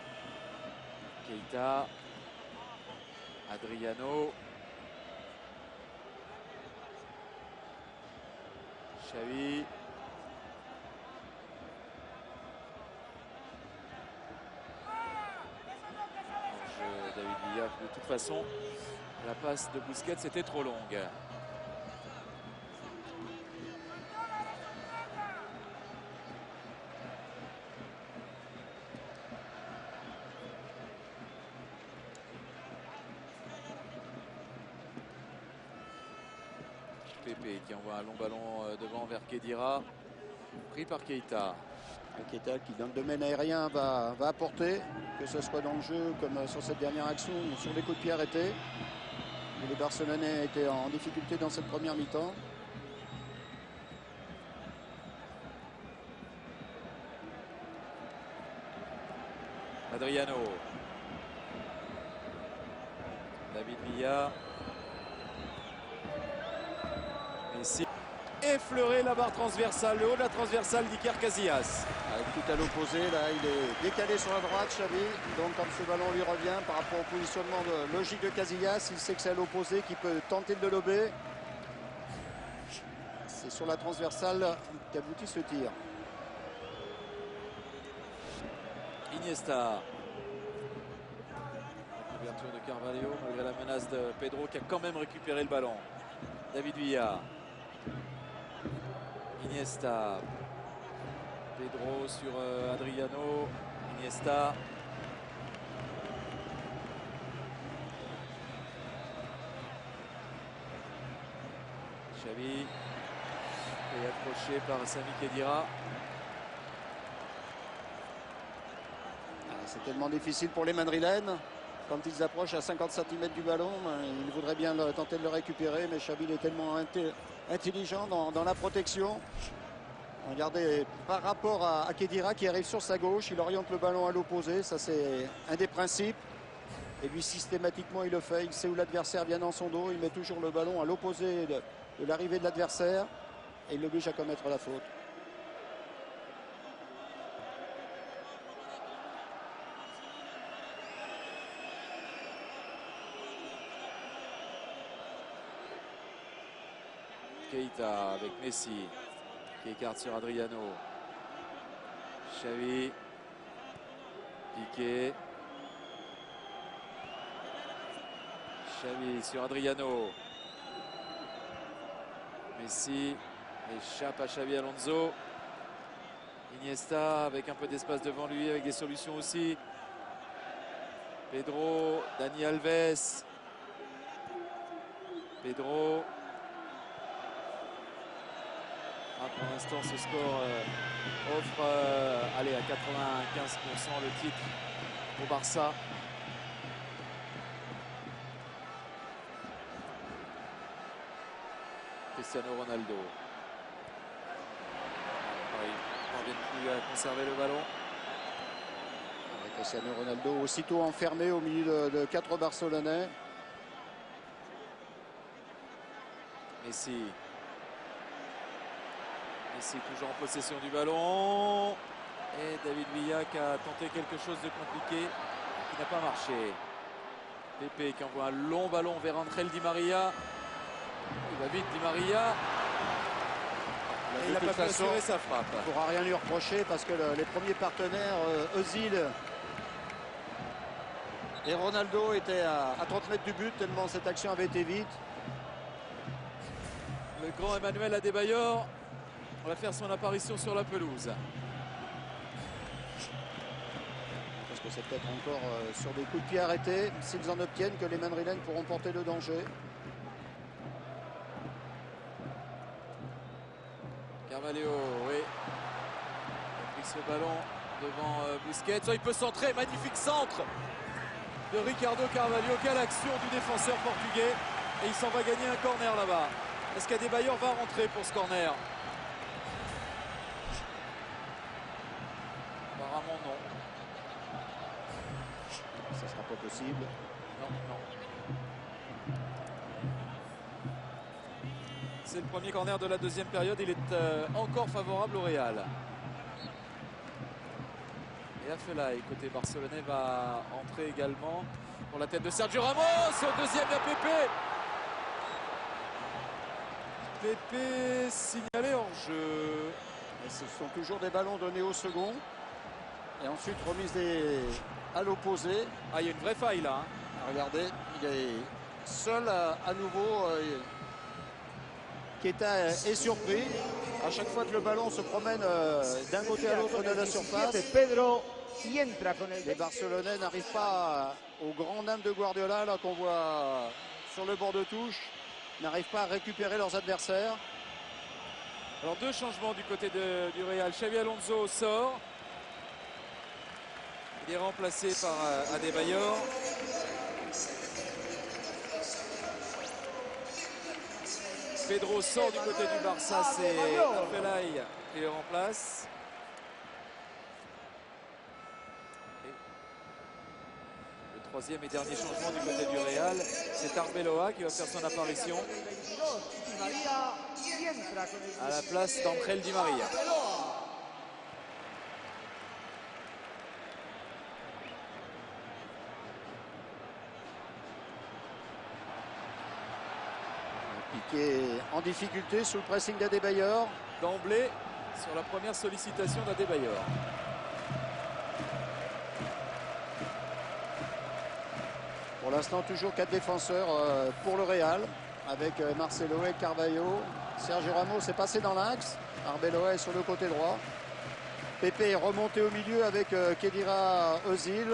B: Keita. Adriano. Xavi. David Villa, de toute façon, la passe de Busquets était trop longue. Pepe qui envoie un long ballon devant vers Khedira, pris par Keita.
C: Keita qui dans le domaine aérien va apporter, que ce soit dans le jeu comme sur cette dernière action ou sur les coups de pied arrêtés. Les Barcelonais étaient en difficulté dans cette première mi-temps.
B: Adriano. David Villa. Messi. Effleurer la barre transversale, le haut de la transversale d'Iker Casillas.
C: Tout à l'opposé, là il est décalé sur la droite, Xavi. Donc quand ce ballon lui revient par rapport au positionnement logique de Casillas, il sait que c'est à l'opposé qu'il peut tenter de le lober. C'est sur la transversale qu'aboutit ce tir.
B: Iniesta. Ouverture de Carvalho malgré la menace de Pedro qui a quand même récupéré le ballon. David Villa. Iniesta. Pedro sur Adriano. Iniesta. Xavi. Et accroché par Sami Khedira.
C: C'est tellement difficile pour les Madrilènes. Quand ils approchent à 50 cm du ballon, ils voudraient bien tenter de le récupérer, mais Xavi est tellement intelligent dans la protection. Regardez, par rapport à Khedira qui arrive sur sa gauche, il oriente le ballon à l'opposé, ça c'est un des principes. Et lui systématiquement il le fait, il sait où l'adversaire vient dans son dos, il met toujours le ballon à l'opposé de l'arrivée de l'adversaire et il l'oblige à commettre la faute.
B: Keita avec Messi qui écarte sur Adriano. Xavi. Piqué. Xavi sur Adriano. Messi échappe à Xavi Alonso. Iniesta avec un peu d'espace devant lui, avec des solutions aussi. Pedro, Dani Alves. Pedro. Pour l'instant, ce score offre allez, à 95% le titre au Barça. Cristiano Ronaldo. Ils ne parviennent plus à conserver le ballon.
C: Avec Cristiano Ronaldo aussitôt enfermé au milieu de 4 Barcelonais.
B: Messi. Messi toujours en possession du ballon. Et David Villa qui a tenté quelque chose de compliqué qui n'a pas marché. Pepe qui envoie un long ballon vers Ángel Di Maria. Il va vite Di Maria. Et il n'a pas pu assurer sa frappe.
C: On ne pourra rien lui reprocher parce que les premiers partenaires, Özil et Ronaldo, étaient à 30 mètres du but tellement cette action avait été vite.
B: Le grand Emmanuel Adebayor va faire son apparition sur la pelouse.
C: Parce que c'est peut-être encore sur des coups de pied arrêtés, s'ils en obtiennent, que les Madrilènes pourront porter le danger.
B: Carvalho, oui. Il a pris ce ballon devant Busquets. Il peut centrer, magnifique centre de Ricardo Carvalho. Quelle action du défenseur portugais. Et il s'en va gagner un corner là-bas. Est-ce qu'Adebayor va rentrer pour ce corner? Apparemment non.
C: Ça ne sera pas possible.
B: Non, non. C'est le premier corner de la deuxième période. Il est encore favorable au Real. Et Afelay, côté barcelonais, va entrer également pour la tête de Sergio Ramos. Au deuxième, il y a Pepe. Pepe signalé hors jeu.
C: Et ce sont toujours des ballons donnés au second. Et ensuite remise à l'opposé.
B: Ah, il y a une vraie faille là.
C: Regardez, il est seul à nouveau. Keita est surpris. À chaque fois que le ballon se promène d'un côté à l'autre de la surface, les Barcelonais n'arrivent pas au grand dame de Guardiola là qu'on voit sur le bord de touche, n'arrivent pas à récupérer leurs adversaires.
B: Alors deux changements du côté du Real. Xabi Alonso sort. Il est remplacé par Adebayor. Pedro sort du côté du Barça, c'est Afelay qui le remplace. Et le troisième et dernier changement du côté du Real, c'est Arbeloa qui va faire son apparition à la place d'Ángel Di Maria.
C: Piqué en difficulté sous le pressing d'Adebayor.
B: D'emblée sur la première sollicitation d'Adebayor.
C: Pour l'instant, toujours 4 défenseurs pour le Real, avec Marcelo et Carvalho. Sergio Ramos est passé dans l'axe. Arbeloa est sur le côté droit. Pepe est remonté au milieu avec Khedira Özil.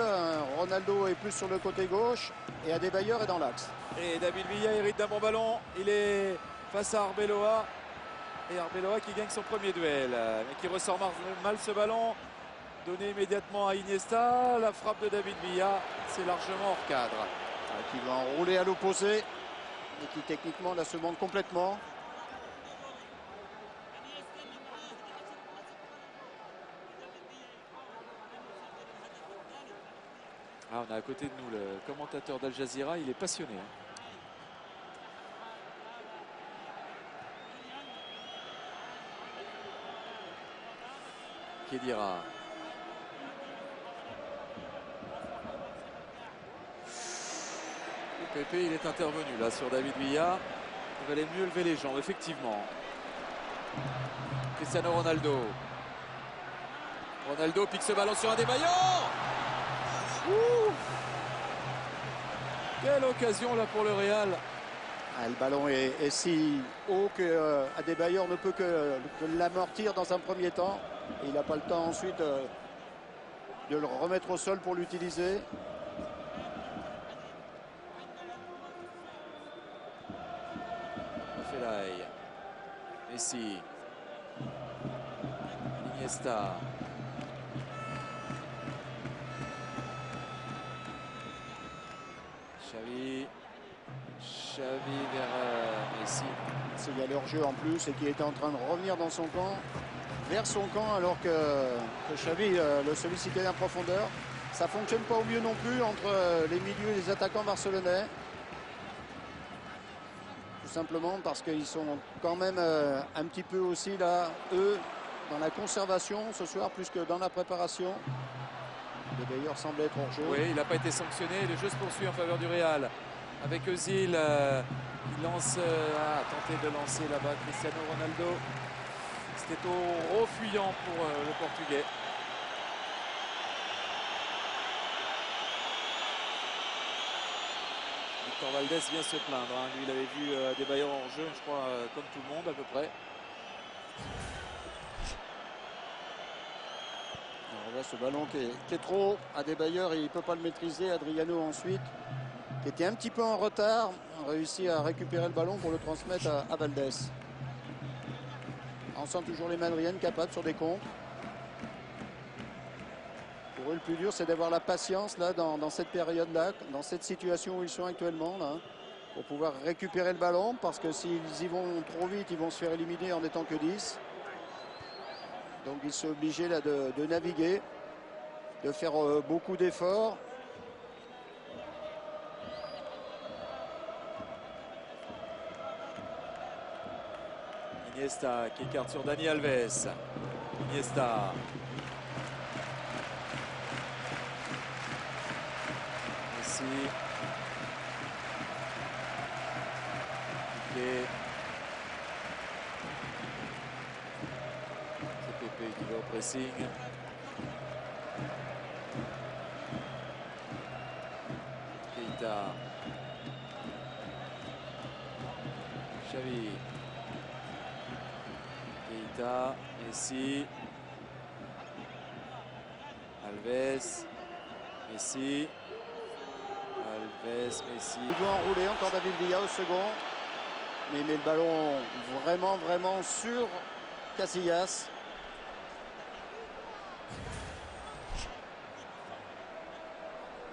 C: Ronaldo est plus sur le côté gauche. Et Adebayor est dans l'axe.
B: Et David Villa hérite d'un bon ballon. Il est face à Arbeloa. Et Arbeloa qui gagne son premier duel. Mais qui ressort mal ce ballon. Donné immédiatement à Iniesta. La frappe de David Villa, c'est largement hors cadre.
C: Qui va enrouler à l'opposé. Et qui techniquement la se demande complètement.
B: Ah, on a à côté de nous le commentateur d'Al Jazeera, il est passionné. Khedira. Pepe, il est intervenu là sur David Villa. Il valait mieux lever les jambes, effectivement. Cristiano Ronaldo. Ronaldo pique ce ballon sur Adebayor. Quelle occasion là pour le Real.
C: Le ballon est si haut que Adebayor ne peut que l'amortir dans un premier temps. Et il n'a pas le temps ensuite de le remettre au sol pour l'utiliser.
B: Afelay. Messi. Iniesta. Xavi vers Messi.
C: s'il y a leur jeu en plus et qui était en train de revenir dans son camp, vers son camp, alors que Xavi le sollicitait en profondeur. Ça fonctionne pas au mieux non plus entre les milieux et les attaquants barcelonais. Tout simplement parce qu'ils sont quand même un petit peu aussi là, eux, dans la conservation ce soir plus que dans la préparation. D'ailleurs semble être hors jeu.
B: Oui, il n'a pas été sanctionné. Le jeu se poursuit en faveur du Real. Avec Özil, il lance, a tenté de lancer là-bas Cristiano Ronaldo. C'était au refuyant pour le Portugais. Victor Valdés vient se plaindre. Hein. Lui, il avait vu Adebayor en jeu, je crois, comme tout le monde à peu près.
C: Alors là, ce ballon qui est trop. Adebayor, il ne peut pas le maîtriser. Adriano ensuite, qui était un petit peu en retard, a réussi à récupérer le ballon pour le transmettre à Valdés. On sent toujours les Madriennes capables sur des contres. Pour eux, le plus dur, c'est d'avoir la patience là, dans cette période-là, dans cette situation où ils sont actuellement, là, pour pouvoir récupérer le ballon, parce que s'ils y vont trop vite, ils vont se faire éliminer en n'étant que 10. Donc ils sont obligés là, de naviguer, de faire beaucoup d'efforts.
B: Iniesta qui écarte sur Dani Alves. Iniesta. Messi. Piqué. C'est Pepe qui va au pressing. Keita. Xavi. Keita, Messi, Alves, Messi, Alves, Messi.
C: Il doit enrouler encore David Villa au second, mais il met le ballon vraiment sur Casillas.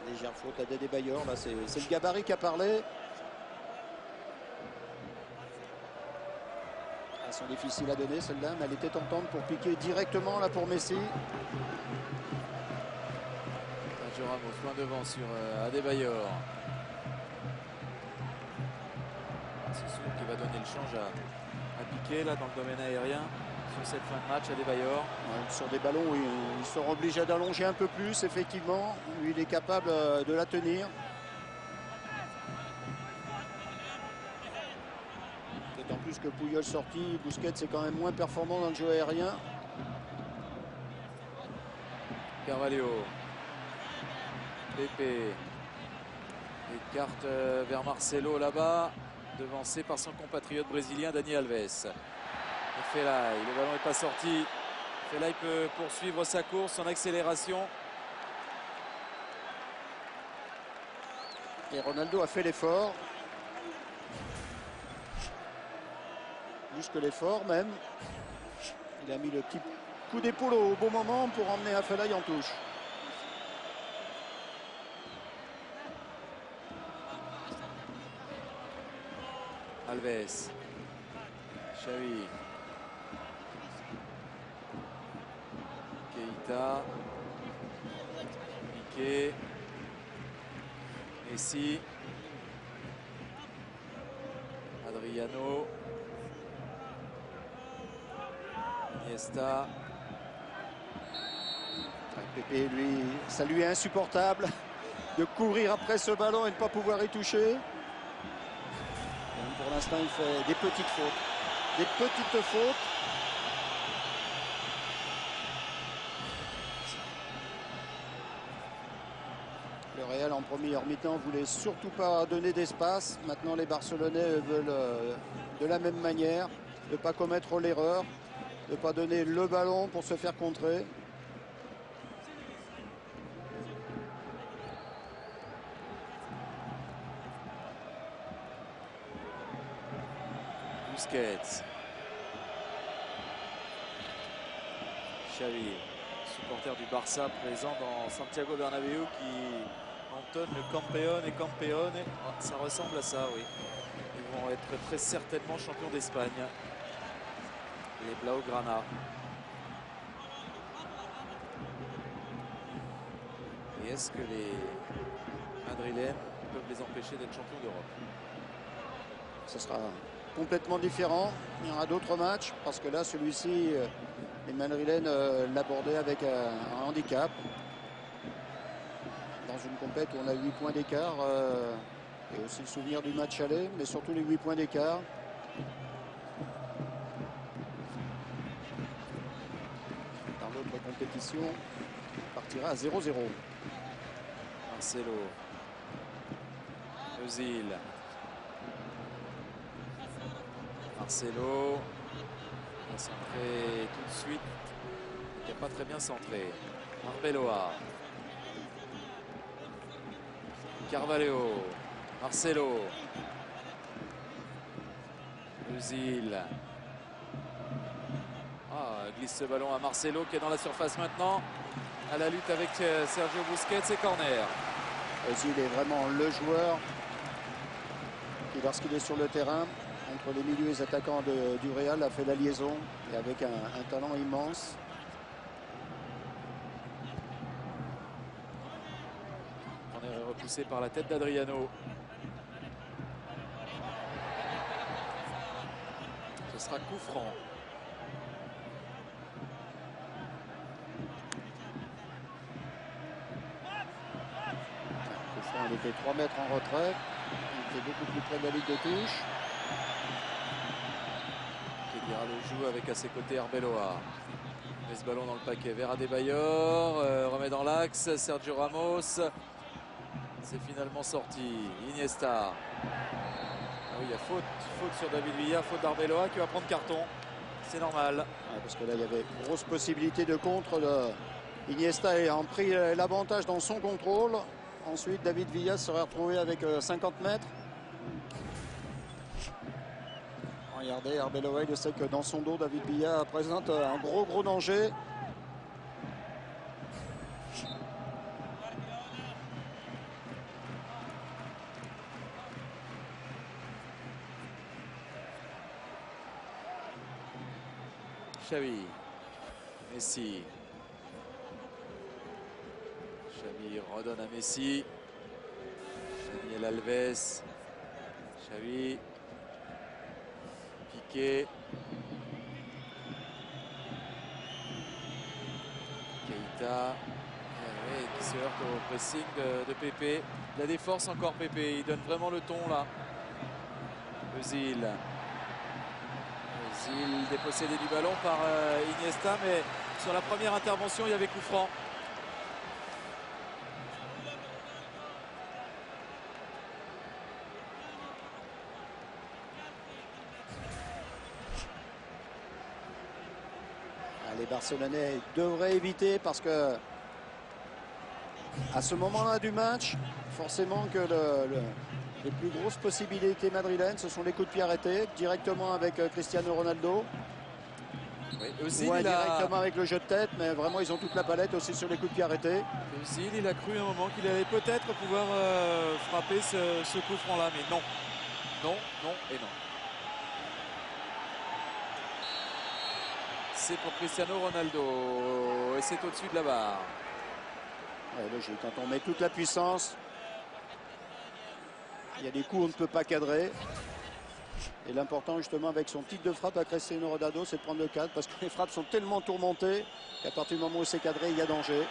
C: Légère faute à Adebayor, là c'est le gabarit qui a parlé. Elles sont difficiles à donner celle-là, mais elle était tentante pour piquer directement là pour Messi.
B: Sergio Ramos loin devant sur Adebayor. C'est celui qui va donner le change à Piqué là dans le domaine aérien sur cette fin de match. Adebayor.
C: Ouais, sur des ballons où ils sont obligés d'allonger un peu plus, effectivement. Lui, il est capable de la tenir. En plus que Puyol sorti, Busquets c'est quand même moins performant dans le jeu aérien.
B: Carvalho. Pepe. Écarte vers Marcelo là-bas, devancé par son compatriote brésilien Dani Alves. Et Fellaini, le ballon n'est pas sorti. Fellaini peut poursuivre sa course, son accélération.
C: Et Ronaldo a fait l'effort. Plus que l'effort même. Il a mis le petit coup d'épaule au bon moment pour emmener Fellaini en touche.
B: Alves. Xavi. Keita. Piqué. Messi. Adriano. Iniesta.
C: Pepe, lui, ça lui est insupportable de courir après ce ballon et de ne pas pouvoir y toucher. Donc pour l'instant, il fait des petites fautes. Des petites fautes. Le Real en première mi-temps voulait surtout pas donner d'espace. Maintenant, les Barcelonais veulent de la même manière ne pas commettre l'erreur, de ne pas donner le ballon pour se faire contrer.
B: Busquets. Xavi, supporter du Barça présent dans Santiago Bernabéu qui entonne le campeone et campeone. Oh, ça ressemble à ça, oui. Et vont être très certainement champions d'Espagne. Les Blaugrana. Et est-ce que les Madrilènes peuvent les empêcher d'être champions d'Europe?
C: Ce sera complètement différent. Il y aura d'autres matchs parce que là, celui-ci, les Madrilènes l'abordaient avec un handicap. Dans une compète où on a 8 points d'écart. Et aussi le souvenir du match aller, mais surtout les 8 points d'écart. Dans l'autre compétition, on partira à 0-0.
B: Marcelo. Özil. Marcelo. Il va centrer tout de suite. Il n'a pas très bien centré. Arbeloa. Carvalho. Marcelo. Özil. Glisse ce ballon à Marcelo qui est dans la surface maintenant. À la lutte avec Sergio Busquets et corner.
C: Özil est vraiment le joueur qui, lorsqu'il est sur le terrain, entre les milieux et les attaquants du Real, a fait la liaison et avec un talent immense.
B: Corner est repoussé par la tête d'Adriano. Ce sera coup franc.
C: Il était 3 mètres en retrait. Il était beaucoup plus près de la ligne de touche.
B: Kedira le joue avec à ses côtés Arbeloa. Met ce ballon dans le paquet vers Adebayor. Remet dans l'axe. Sergio Ramos. C'est finalement sorti. Iniesta. Ah oui, il y a faute sur David Villa. Faute d'Arbeloa qui va prendre carton. C'est normal.
C: Ouais, parce que là, il y avait grosse possibilité de contre. Iniesta ayant pris l'avantage dans son contrôle. Ensuite, David Villa serait retrouvé avec 50 mètres. Regardez, Arbeloa, il sait que dans son dos, David Villa présente un gros danger.
B: Xavi. Messi. Xavi redonne à Messi. Daniel Alves. Xavi. Piqué. Keita. Qui se heurte au pressing de Pepe. Il a des forces encore Pepe. Il donne vraiment le ton là. Özil. Özil dépossédé du ballon par Iniesta, mais sur la première intervention il y avait coup franc.
C: Les Barcelonais devraient éviter parce que à ce moment-là du match, forcément que les plus grosses possibilités madrilènes, ce sont les coups de pied arrêtés, directement avec Cristiano Ronaldo.
B: Oui, Özil,
C: ou directement avec le jeu de tête, mais vraiment ils ont toute la palette aussi sur les coups de pied arrêtés.
B: Özil, il a cru un moment qu'il allait peut-être pouvoir frapper ce coup franc-là, mais non. Non, non et non. C'est pour Cristiano Ronaldo et c'est au-dessus de la barre.
C: Ouais, logique, quand on met toute la puissance, il y a des coups où on ne peut pas cadrer. Et l'important justement avec son type de frappe à Cristiano Ronaldo, c'est de prendre le cadre parce que les frappes sont tellement tourmentées qu'à partir du moment où c'est cadré, il y a danger.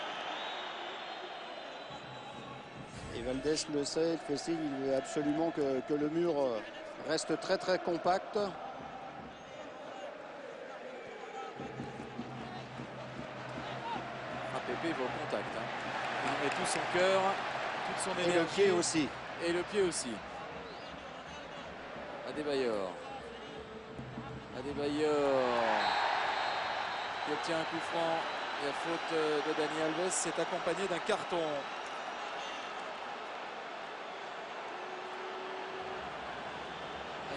C: Et Valdés le sait, il fait signe, il veut absolument que le mur reste très compact.
B: Pepe va au contact. Il met tout son cœur, toute son énergie.
C: Et le pied aussi.
B: Et le pied aussi. Adebayor. Adebayor qui obtient un coup franc. Et la faute de Dani Alves, c'est accompagné d'un carton.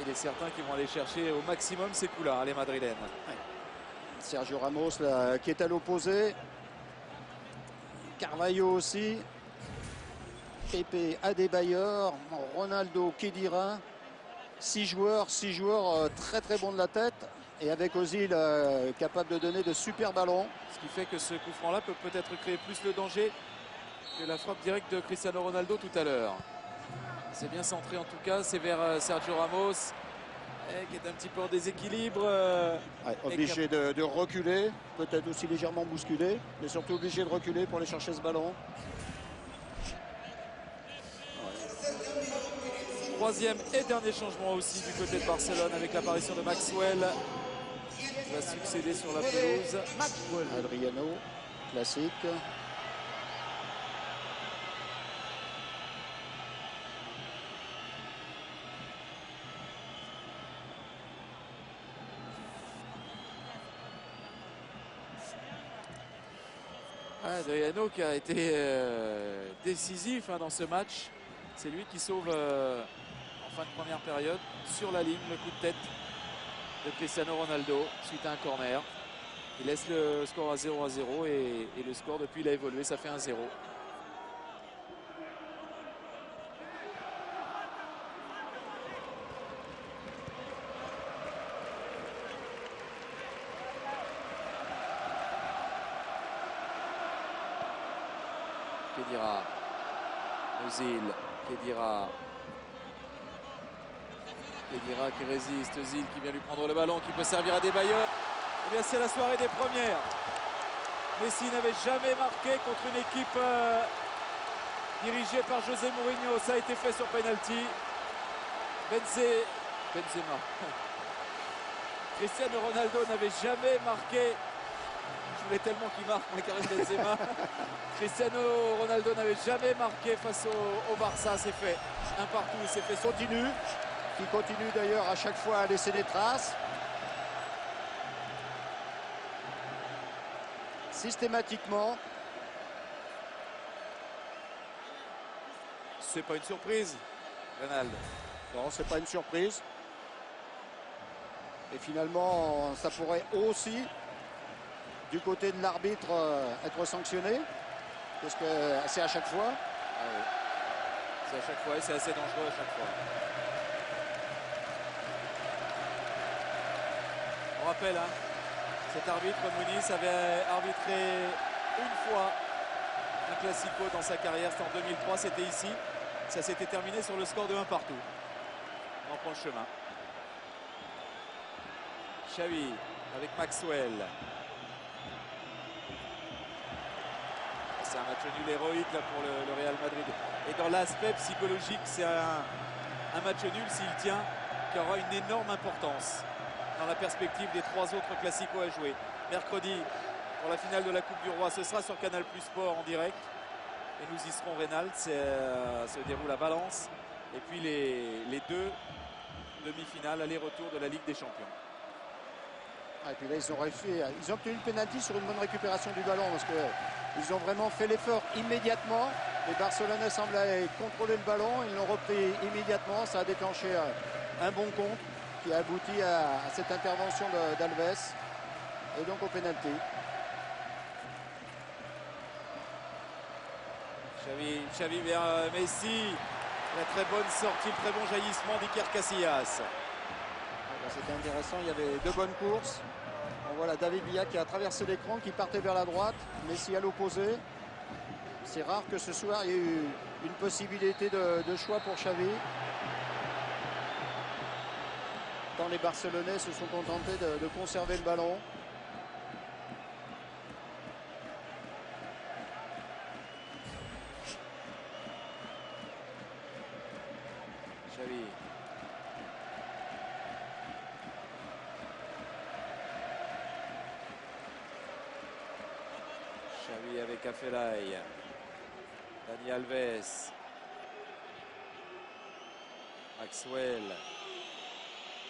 B: Il est certain qu'ils vont aller chercher au maximum ces coups-là, les Madrilènes.
C: Ouais. Sergio Ramos là, qui est à l'opposé. Carvalho aussi. Pepe, Adebayor, Ronaldo, Kedira. 6 joueurs très très bons de la tête. Et avec Ozil capable de donner de super ballons.
B: Ce qui fait que ce coup franc-là peut peut-être créer plus le danger que la frappe directe de Cristiano Ronaldo tout à l'heure. C'est bien centré en tout cas, c'est vers Sergio Ramos qui est un petit peu en déséquilibre.
C: Ouais, obligé de reculer, peut-être aussi légèrement bousculé, mais surtout obligé de reculer pour aller chercher ce ballon.
B: Troisième et dernier changement aussi du côté de Barcelone avec l'apparition de Maxwell qui va succéder sur la pelouse.
C: Adriano, classique.
B: Adriano qui a été décisif dans ce match. C'est lui qui sauve en fin de première période sur la ligne le coup de tête de Cristiano Ronaldo suite à un corner. Il laisse le score à 0-0 et le score depuis il a évolué, ça fait 1-0. Khedira, Ozil, Khedira qui résiste, Ozil qui vient lui prendre le ballon, qui peut servir à des bailleurs. Eh bien c'est la soirée des premières. Messi n'avait jamais marqué contre une équipe dirigée par José Mourinho. Ça a été fait sur penalty. Benzema. Cristiano Ronaldo n'avait jamais marqué. Je voulais tellement qu'il marque, mais Karim Benzema. Cristiano Ronaldo n'avait jamais marqué face au Barça. C'est fait. Un partout, il s'est fait
C: Qui continue d'ailleurs à chaque fois à laisser des traces. Systématiquement.
B: C'est pas une surprise, Ronaldo.
C: Non, c'est pas une surprise. Et finalement, ça pourrait aussi, du côté de l'arbitre, être sanctionné. Parce que c'est à chaque fois.
B: Ah oui. C'est à chaque fois et c'est assez dangereux à chaque fois. On rappelle, cet arbitre, Muniz, avait arbitré une fois un Classico dans sa carrière, c'était en 2003, c'était ici. Ça s'était terminé sur le score de 1 partout. On prend le chemin. Xavi avec Maxwell. C'est un match nul héroïque là, pour le Real Madrid. Et dans l'aspect psychologique, c'est un match nul s'il tient, qui aura une énorme importance dans la perspective des 3 autres Classicos à jouer. Mercredi, pour la finale de la Coupe du Roi, ce sera sur Canal+ Sport en direct. Et nous y serons, Reynald. Se déroule à Valence. Et puis les 2 demi-finales, aller-retour de la Ligue des Champions.
C: Et puis là, ils ont obtenu le pénalty sur une bonne récupération du ballon parce qu'ils ont vraiment fait l'effort immédiatement. Les Barcelonais semblaient contrôler le ballon, ils l'ont repris immédiatement. Ça a déclenché un bon contre qui a abouti à cette intervention d'Alves et donc au pénalty.
B: Xavi vers Messi. La très bonne sortie, le très bon jaillissement d'Iker Casillas.
C: C'était intéressant, il y avait 2 bonnes courses. On voit là David Villa qui a traversé l'écran, qui partait vers la droite, Messi à l'opposé. C'est rare que ce soir il y ait eu une possibilité de choix pour Xavi. Tant les Barcelonais se sont contentés de conserver le ballon.
B: Xavi. Xavi avec Afelay. Dani Alves. Maxwell.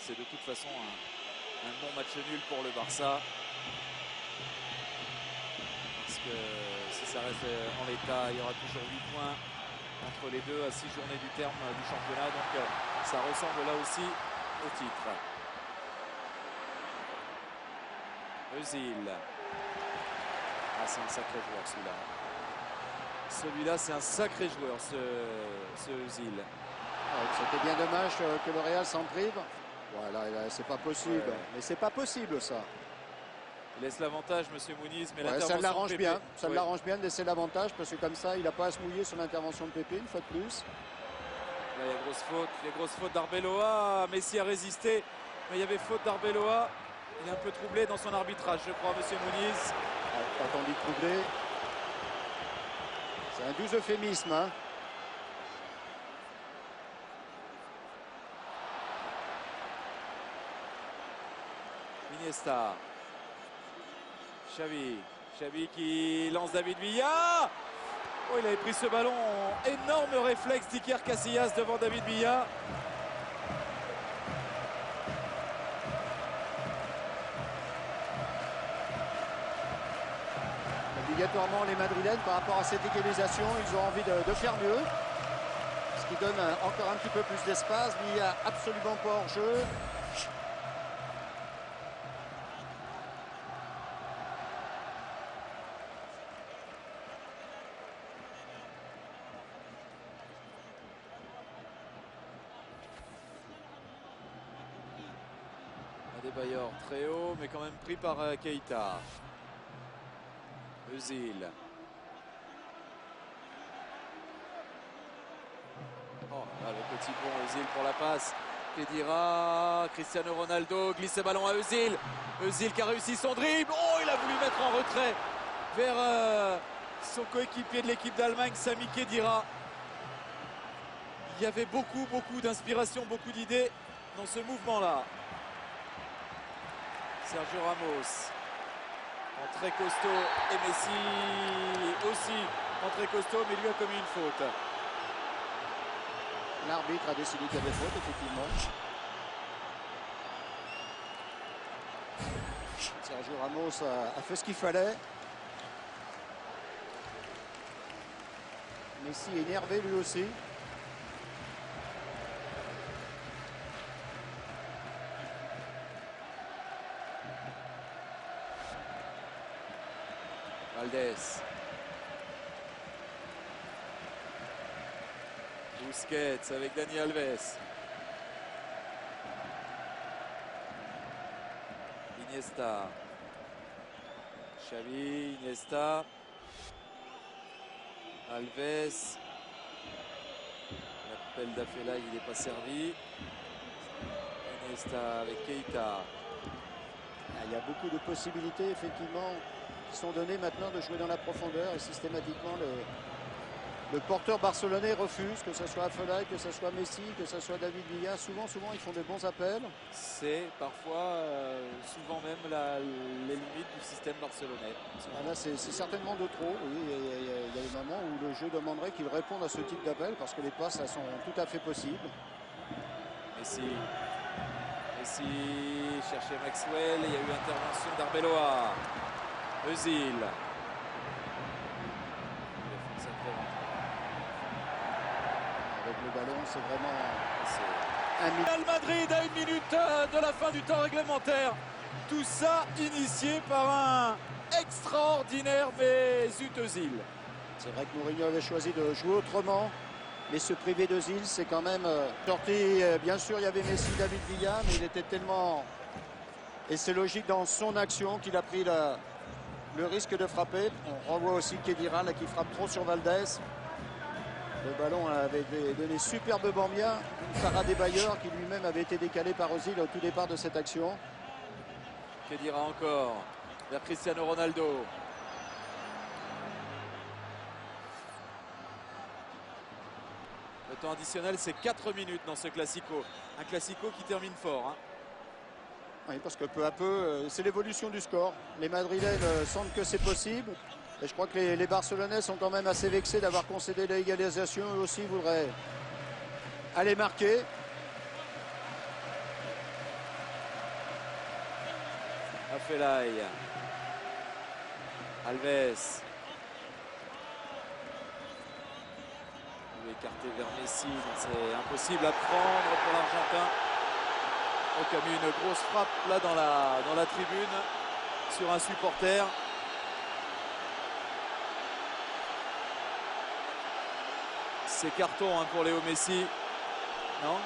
B: C'est de toute façon un bon match nul pour le Barça. Parce que si ça reste en l'état, il y aura toujours 8 points entre les deux à 6 journées du terme du championnat. Donc ça ressemble là aussi au titre. Ozil. Ah, c'est un sacré joueur celui-là. Celui-là, c'est un sacré joueur, ce Ozil.
C: C'était bien dommage que le Real s'en prive. Voilà, c'est pas possible.
B: Ouais.
C: Mais c'est pas possible ça.
B: Il laisse l'avantage, monsieur Muniz, mais
C: Ouais,
B: l'intervention
C: ça l'arrange
B: de
C: bien.
B: Pépé.
C: Ça
B: Ouais.
C: l'arrange bien de laisser l'avantage parce que comme ça, il n'a pas à se mouiller sur l'intervention de Pépé une fois de plus.
B: Là, il y a grosse faute d'Arbeloa. Messi a résisté, mais il y avait faute d'Arbeloa. Il est un peu troublé dans son arbitrage, je crois, monsieur Muniz.
C: Quand on dit troublé, c'est un doux euphémisme. Hein.
B: Iniesta. Xavi qui lance David Villa. Oh, il avait pris ce ballon. Énorme réflexe d'Iker Casillas devant David Villa.
C: Obligatoirement, les Madrilènes, par rapport à cette égalisation, ils ont envie de faire mieux. Ce qui donne encore un petit peu plus d'espace. Villa absolument pas hors jeu.
B: Adebayor très haut, mais quand même pris par Keita. Özil. Oh, là, le petit pont Özil pour la passe. Kedira, Cristiano Ronaldo glisse le ballon à Özil. Özil qui a réussi son dribble. Oh, il a voulu mettre en retrait vers son coéquipier de l'équipe d'Allemagne, Sami Khedira. Il y avait beaucoup d'inspiration, beaucoup d'idées dans ce mouvement-là. Sergio Ramos, en très costaud, et Messi aussi en très costaud, mais lui a commis une faute.
C: L'arbitre a décidé qu'il y avait faute, effectivement. Sergio Ramos a fait ce qu'il fallait. Messi est énervé lui aussi.
B: Valdés. Busquets avec Dani Alves. Iniesta. Xavi, Iniesta. Alves. L'appel d'Afela, il n'est pas servi. Iniesta avec Keita.
C: Il y a beaucoup de possibilités, effectivement, qui sont données maintenant de jouer dans la profondeur et systématiquement le porteur barcelonais refuse, que ce soit Afellay, que ce soit Messi, que ce soit David Villa. Souvent, ils font de bons appels.
B: C'est parfois, souvent même, les limites du système barcelonais.
C: Là, c'est certainement de trop. Oui, il y a des moments où le jeu demanderait qu'il réponde à ce type d'appel parce que les passes, elles sont tout à fait possibles.
B: Messi cherchait Maxwell, il y a eu intervention d'Arbeloa. Özil.
C: Avec le ballon, c'est vraiment
B: Real Madrid à 1 minute de la fin du temps réglementaire. Tout ça initié par un extraordinaire Mesut Özil.
C: C'est vrai que Mourinho avait choisi de jouer autrement, mais se priver d'Ozil, c'est quand même sorti. Bien sûr, il y avait Messi, David Villa, mais il était tellement... Et c'est logique dans son action qu'il a pris le risque de frapper. On revoit aussi Khedira là, qui frappe trop sur Valdés. Le ballon avait donné superbement bien par Adebayor qui lui-même avait été décalé par Özil au tout départ de cette action.
B: Khedira encore vers Cristiano Ronaldo. Le temps additionnel, c'est 4 minutes dans ce Classico. Un Classico qui termine fort. Hein.
C: Oui, parce que peu à peu, c'est l'évolution du score. Les Madrilènes sentent que c'est possible. Et je crois que les Barcelonais sont quand même assez vexés d'avoir concédé l'égalisation. Eux aussi voudraient aller marquer.
B: Afellay. Alves. Il est écarté vers Messi. C'est impossible à prendre pour l'Argentin. Donc il a mis une grosse frappe là dans la tribune sur un supporter. C'est carton hein, pour Léo Messi. Non?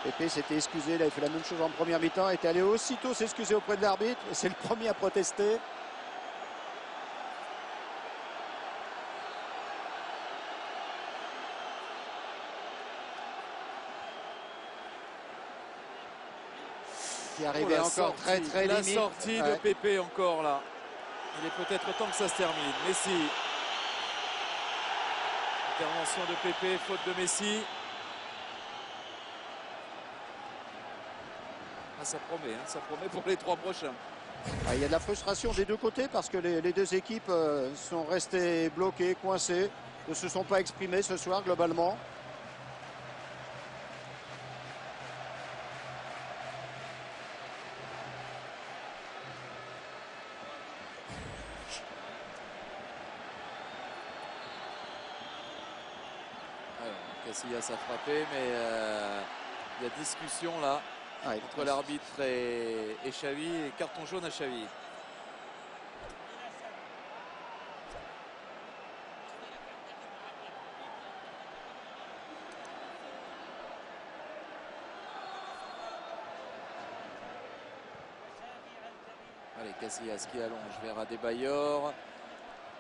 C: Pépé s'était excusé, il avait fait la même chose en première mi-temps, était allé aussitôt s'excuser auprès de l'arbitre, et c'est le premier à protester. Qui arrivait encore très
B: la
C: limite.
B: sortie de Pépé encore là. Il est peut-être temps que ça se termine. Messi. Intervention de Pépé, faute de Messi. Ah, ça promet pour les 3 prochains.
C: Ah, il y a de la frustration des deux côtés parce que les deux équipes sont restées bloquées, coincées, ne se sont pas exprimées ce soir globalement.
B: Casillas a frappé, mais il y a discussion là entre l'arbitre et Xavi, et carton jaune à Xavi. Allez, Casillas qui allonge vers Adebayor.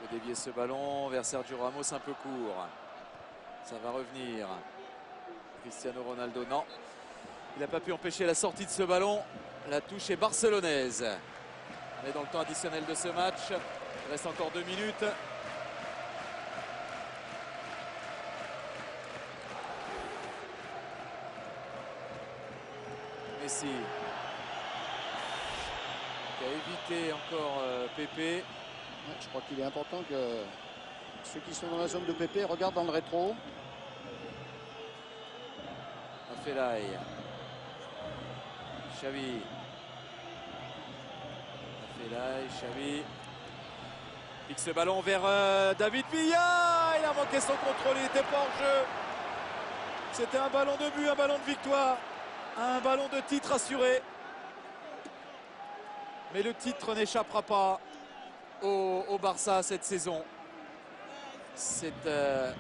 B: Il peut dévier ce ballon vers Sergio Ramos, un peu court. Ça va revenir. Cristiano Ronaldo, non. Il n'a pas pu empêcher la sortie de ce ballon. La touche est barcelonaise. On est dans le temps additionnel de ce match. Il reste encore 2 minutes. Messi. Qui a évité encore Pépé.
C: Ouais, je crois qu'il est important que ceux qui sont dans la zone de Pépé regardent dans le rétro.
B: Felay. Xavi. Felay, Xavi. Fixe ce ballon vers David Villa. Il a manqué son contrôle, il n'était pas hors jeu. C'était un ballon de but, un ballon de victoire. Un ballon de titre assuré. Mais le titre n'échappera pas au Barça cette saison. C'est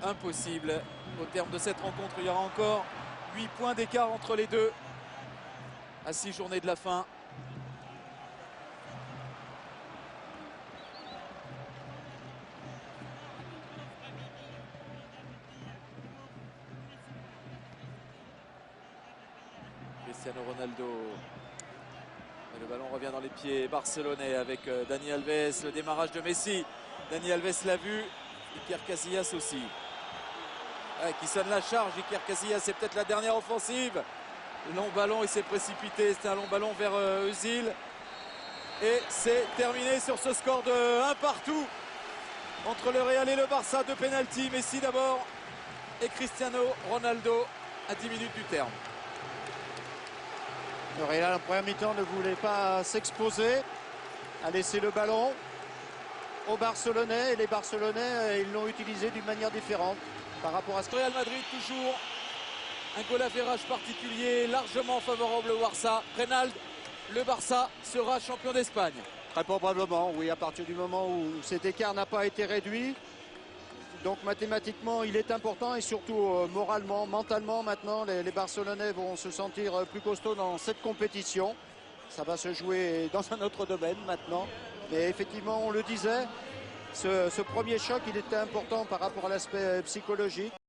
B: impossible. Au terme de cette rencontre, il y aura encore 8 points d'écart entre les deux à 6 journées de la fin. Cristiano Ronaldo. Et le ballon revient dans les pieds barcelonais avec Dani Alves. Le démarrage de Messi. Dani Alves l'a vu. Iker Casillas aussi. Qui sonne la charge. Iker Casillas, c'est peut-être la dernière offensive. Long ballon, il s'est précipité. C'était un long ballon vers Özil. Et c'est terminé sur ce score de 1 partout entre le Real et le Barça. 2 pénaltys. Messi d'abord et Cristiano Ronaldo à 10 minutes du terme.
C: Le Real en première mi-temps ne voulait pas s'exposer, a laissé le ballon aux Barcelonais, et les Barcelonais ils l'ont utilisé d'une manière différente par rapport à ce
B: Real Madrid toujours un goal average particulier largement favorable au Barça. Reynald, le Barça sera champion d'Espagne.
C: Très probablement, oui, à partir du moment où cet écart n'a pas été réduit. Donc mathématiquement, il est important et surtout moralement, mentalement maintenant, les Barcelonais vont se sentir plus costauds dans cette compétition. Ça va se jouer dans un autre domaine maintenant. Mais effectivement, on le disait, ce premier choc, il était important par rapport à l'aspect psychologique.